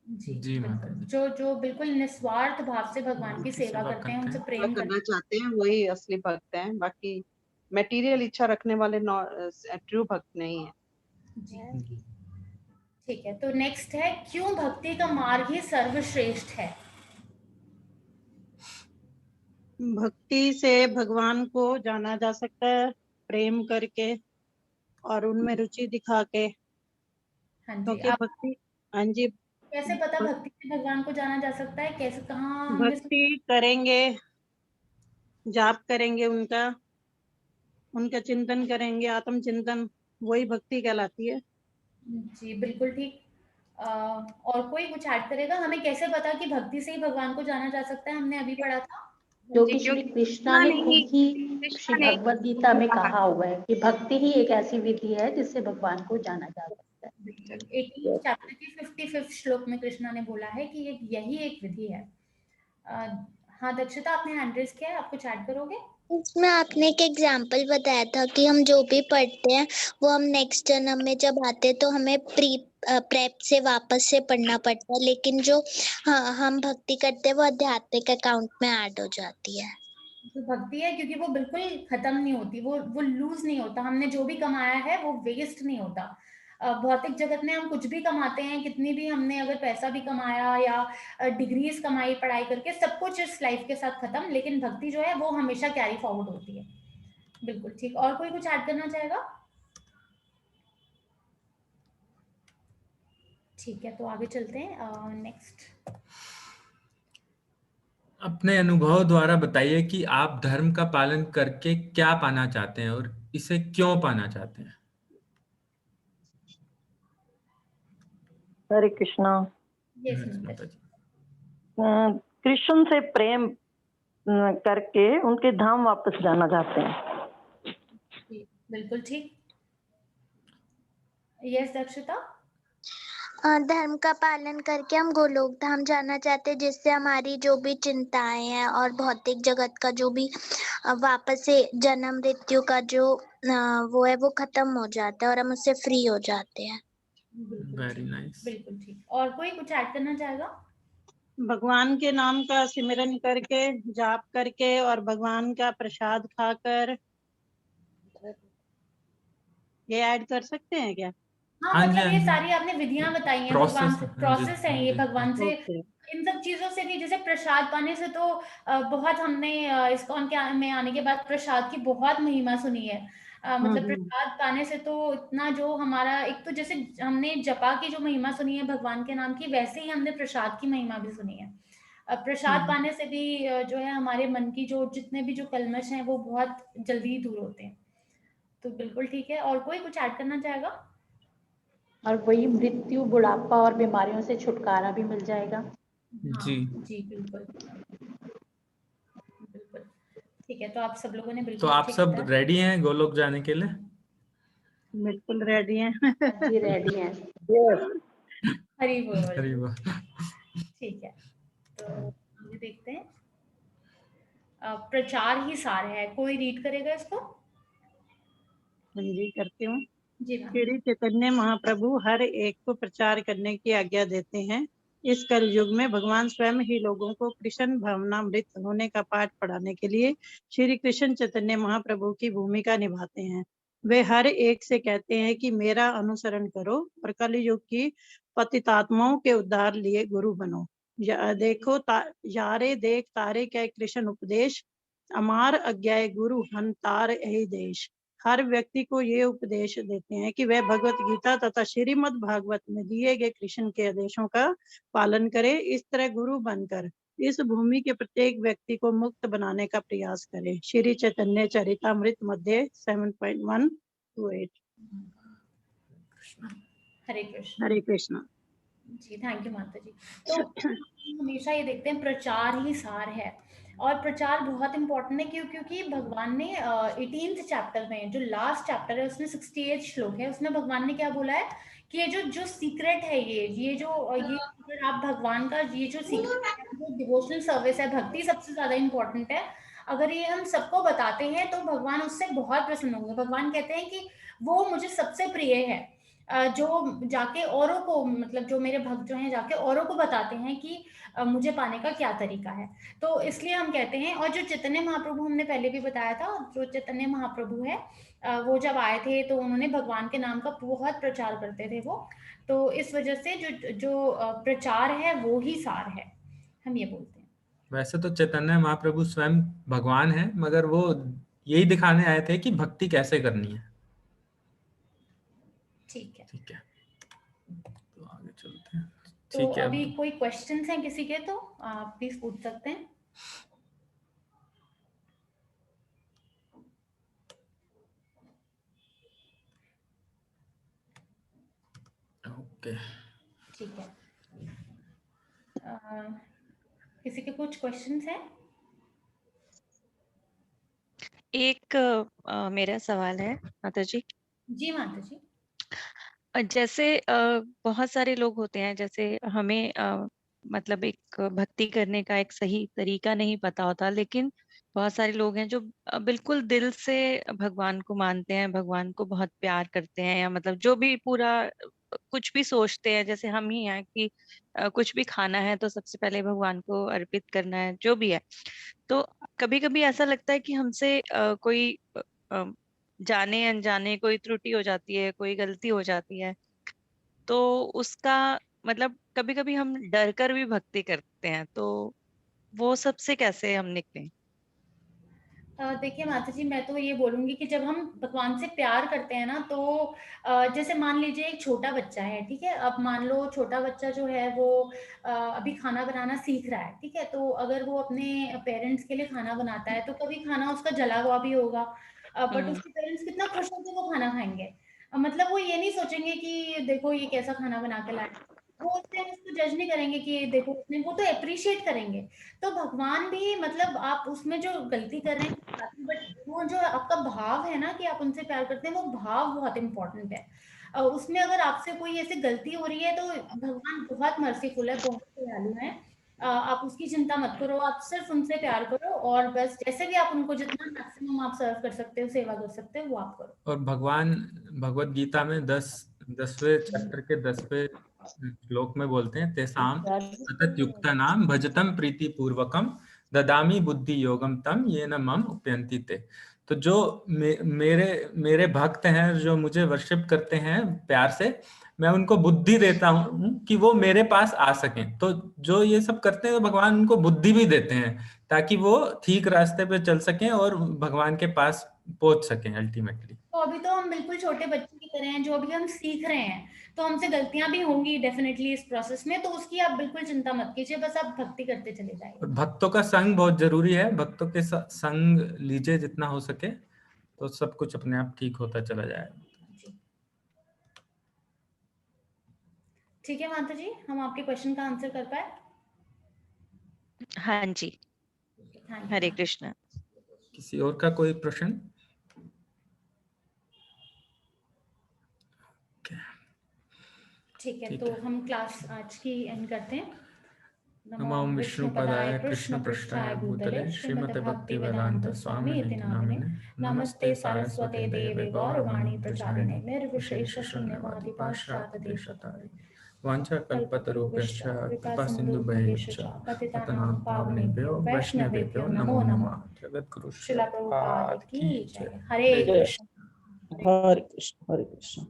जी माता जी। जो बिल्कुल निस्वार्थ भाव से भगवान की सेवा करते हैं, उनसे प्रेम करना चाहते हैं, वही असली भक्त हैं। बाकी मटेरियल इच्छा रखने वाले ट्रू भक्त नहीं है। जी ठीक है। तो नेक्स्ट है, क्यों भक्ति का मार्ग ही सर्वश्रेष्ठ है? भक्ति से भगवान को जाना जा सकता है, प्रेम करके और उनमें रुचि दिखा के। हाँ जी। क्योंकि भक्ति, हाँ जी, कैसे पता भक्ति से भगवान को जाना जा सकता है? कैसे, कहाँ हमने भक्ति करेंगे, जाप करेंगे, उनका चिंतन करेंगे, आत्म चिंतन, वही भक्ति कहलाती है। जी बिल्कुल ठीक। और कोई कुछ ऐड करेगा? हमें कैसे पता कि भक्ति से ही भगवान को जाना जा सकता है? हमने अभी पढ़ा था जो कि श्री कृष्णा ने खुद ही श्री भगवत गीता में कहा हुआ है कि भक्ति ही एक ऐसी विधि है जिससे भगवान को जाना जा सकता है। 18 चैप्टर के 55 श्लोक में कृष्णा ने बोला है कि यही एक विधि है। हाँ दक्षिता, आपने हैंड रेज किया है, आप कुछ ऐड करोगे? इसमें आपने एक एग्जाम्पल बताया था कि हम जो भी पढ़ते हैं वो हम नेक्स्ट जन्म में जब आते हैं तो हमें प्रेप से वापस से पढ़ना पड़ता है, लेकिन जो हम भक्ति करते हैं वो आध्यात्मिक अकाउंट में ऐड हो जाती है। जो भक्ति है, क्योंकि वो बिल्कुल खत्म नहीं होती, वो लूज नहीं होता, हमने जो भी कमाया है वो वेस्ट नहीं होता। भौतिक जगत में हम कुछ भी कमाते हैं, कितनी भी हमने अगर पैसा भी कमाया या डिग्रीज कमाई पढ़ाई करके, सब कुछ इस लाइफ के साथ खत्म, लेकिन भक्ति जो है वो हमेशा कैरी फॉरवर्ड होती है। बिल्कुल ठीक। और कोई कुछ ऐड करना चाहेगा? ठीक है, तो आगे चलते हैं। नेक्स्ट, अपने अनुभव द्वारा बताइए कि आप धर्म का पालन करके क्या पाना चाहते हैं और इसे क्यों पाना चाहते हैं। हरे कृष्णा। यस माता जी। कृष्ण से प्रेम करके उनके धाम वापस जाना चाहते हैं। बिल्कुल ठीक। यस दक्षिता। धर्म का पालन करके हम गोलोक धाम जाना चाहते हैं, जिससे हमारी जो भी चिंताएं हैं और भौतिक जगत का जो भी वापस से जन्म मृत्यु का जो वो है वो खत्म हो जाता है और हम उससे फ्री हो जाते हैं। Very nice. बिल्कुल ठीक। और कोई कुछ ऐड करना चाहेगा? भगवान के नाम का सिमरन करके, जाप करके और भगवान का प्रसाद खाकर, ये ऐड कर सकते हैं क्या? हाँ, मतलब ये सारी आपने विधियां बताई हैं, भगवान से प्रोसेस है ये, भगवान से ओके। इन सब चीजों से भी, जैसे प्रसाद पाने से तो बहुत हमने इस्कॉन के में आने के बाद प्रसाद की बहुत महिमा सुनी है। मतलब प्रसाद पाने से तो इतना जो हमारा, एक तो जैसे हमने जपा की जो महिमा सुनी है भगवान के नाम की, वैसे ही हमने प्रसाद की महिमा भी सुनी है। प्रसाद पाने से भी जो है हमारे मन की जो जितने भी जो कलमश हैं वो बहुत जल्दी ही दूर होते हैं। तो बिल्कुल ठीक है। और कोई कुछ ऐड करना चाहेगा? और वही मृत्यु, बुढ़ापा और बीमारियों से छुटकारा भी मिल जाएगा। जी जी बिल्कुल बिल्कुल ठीक है। तो आप सब लोगों ने तो बिल्कुल आप ठीक सब बताया। रेडी हैं गोलोक जाने के लिए? बिल्कुल रेडी हैं। जी रेडी हैं। हरी बोल। हरी बोल। ठीक है, तो आगे देखते हैं। प्रचार ही सार है, कोई रीड करेगा इसको? जी करती हूँ। जी मैम। श्री चैतन्य महाप्रभु हर एक को प्रचार करने की आज्ञा देते हैं। इस कलयुग में भगवान स्वयं ही लोगों को कृष्ण भावनामृत होने का पाठ पढ़ाने के लिए श्री कृष्ण चैतन्य महाप्रभु की भूमिका निभाते हैं। वे हर एक से कहते हैं कि मेरा अनुसरण करो और कलयुग की पतितात्माओं के उद्धार लिए गुरु बनो। यारे देख तारे कै कृष्ण उपदेश, अमार अज्ञाय गुरु हंतार यही देश। हर व्यक्ति को ये उपदेश देते हैं कि वह भगवत गीता तथा श्रीमद् भागवत में दिए गए कृष्ण के आदेशों का पालन करे। इस तरह गुरु बनकर इस भूमि के प्रत्येक व्यक्ति को मुक्त बनाने का प्रयास करे। श्री चैतन्य चरितामृत मध्य 7.1 to 8। हरे कृष्ण। हरे कृष्ण। जी थैंक यू माता जी। तो हमेशा ये देखते हैं प्रचार ही सार है, और प्रचार बहुत इंपॉर्टेंट है क्योंकि भगवान ने 18th चैप्टर में, जो लास्ट चैप्टर है उसमें 68 श्लोक है, उसमें भगवान ने क्या बोला है कि ये जो सीक्रेट है, ये जो अगर आप भगवान का ये जो सीक्रेट है, जो डिवोशनल सर्विस है, भक्ति सबसे ज्यादा इंपॉर्टेंट है, अगर ये हम सबको बताते हैं तो भगवान उससे बहुत प्रसन्न होंगे। भगवान कहते हैं कि वो मुझे सबसे प्रिय है जो जाके औरों को, मतलब जो मेरे भक्त जो हैं जाके औरों को बताते हैं कि मुझे पाने का क्या तरीका है। तो इसलिए हम कहते हैं। और जो चैतन्य महाप्रभु हमने पहले भी बताया था, जो चैतन्य महाप्रभु है वो जब आए थे तो उन्होंने भगवान के नाम का बहुत प्रचार करते थे वो। तो इस वजह से जो प्रचार है वो ही सार है, हम ये बोलते हैं। वैसे तो चैतन्य महाप्रभु स्वयं भगवान है, मगर वो यही दिखाने आए थे कि भक्ति कैसे करनी है। ठीक है, ठीक है, तो आगे चलते हैं। तो ठीक है, अभी कोई क्वेश्चंस हैं किसी के तो आप प्लीज पूछ सकते हैं। ओके ठीक है, किसी के कुछ क्वेश्चंस हैं? एक मेरा सवाल है माता जी। जी माता जी। जैसे बहुत सारे लोग होते हैं, जैसे हमें मतलब एक भक्ति करने का एक सही तरीका नहीं पता होता, लेकिन बहुत सारे लोग हैं जो बिल्कुल दिल से भगवान को मानते हैं, भगवान को बहुत प्यार करते हैं, या मतलब जो भी पूरा कुछ भी सोचते हैं, जैसे हम ही हैं कि कुछ भी खाना है तो सबसे पहले भगवान को अर्पित करना है, जो भी है। तो कभी कभी ऐसा लगता है कि हमसे कोई जाने अनजाने कोई त्रुटि हो जाती है, कोई गलती हो जाती है, तो उसका मतलब कभी कभी हम डर कर भी भक्ति करते हैं, तो वो सबसे कैसे हम निकलें? देखिए माता जी, मैं तो ये बोलूँगी कि जब हम भगवान से प्यार करते हैं ना, तो जैसे मान लीजिए एक छोटा बच्चा है, ठीक है? अब मान लो छोटा बच्चा जो है वो अभी खाना बनाना सीख रहा है, ठीक है? तो अगर वो अपने पेरेंट्स के लिए खाना बनाता है, तो कभी खाना उसका जला हुआ भी होगा, बट उसके पेरेंट्स कितना खुश होके वो खाना खाएँगे। मतलब वो ये नहीं सोचेंगे कि देखो ये कैसा खाना बना के लाया। वो उस टाइम उसको जज नहीं करेंगे कि देखो उसने, वो तो एप्रिशिएट करेंगे। तो भगवान भी मतलब आप उसमें जो गलती कर रहे हैं, बट वो जो आपका भाव है ना कि आप उनसे प्यार करते हैं, वो भाव बहुत इम्पोर्टेंट है। उसमें अगर आपसे कोई ऐसी गलती हो रही है, तो भगवान बहुत मर्सीफुल है, बहुत दयालु है। आप उसकी चिंता मत करो, आप सिर्फ उनसे प्यार करो, और बस जैसे भी आप उनको जितना मैक्सिमम आप सर्व कर सकते हो, सेवा कर सकते हो, वो आप करो। और भगवान भगवत गीता में 10वें चैप्टर के 10वें श्लोक में बोलते हैं, तेसाम सतत युक्ता नाम भजतम प्रीति पूर्वकम ददामी बुद्धि योगम तम ये न मम उपयंती ते। तो जो मेरे भक्त हैं, जो मुझे वर्शिप करते हैं प्यार से, मैं उनको बुद्धि देता हूँ कि वो मेरे पास आ सकें। तो जो ये सब करते हैं, तो भगवान उनको बुद्धि भी देते हैं ताकि वो ठीक रास्ते पे चल सकें और भगवान के पास पहुंच सकें अल्टीमेटली। तो अभी तो हम बिल्कुल छोटे बच्चे की तरह हैं, जो अभी हम सीख रहे हैं, तो हमसे गलतियां भी होंगी डेफिनेटली इस प्रोसेस में, तो उसकी आप बिल्कुल चिंता मत कीजिए, बस आप भक्ति करते चले जाइए। और भक्तों का संग बहुत जरूरी है, भक्तों के संग लीजिए जितना हो सके, तो सब कुछ अपने आप ठीक होता चला जाएगा। ठीक है माता जी, हम आपके क्वेश्चन का आंसर कर पाए? हाँ जी, हरे कृष्णा। किसी और का कोई प्रश्न? ठीक है, तो हम क्लास आज की एंड करते हैं। नमो विष्णुपदाय कृष्ण पृष्ठाय भूतले श्रीमते भक्ति वेदांत स्वामी इति नामिने नमस्ते सारस्वते देवे गौरवाणी प्रचारिणे निर्विशेष शून्यवादी पाश्चात्य देशतारिणे वाञ्छा कल्पतरुभ्यश्च कृपा सिन्धुभ्यश्च पतितानां पावनेभ्यो वैष्णवेभ्यो नमो नमः। जगद्गुरु श्रील प्रभुपाद की जय। हरे कृष्ण। हरे कृष्ण हरे कृष्ण।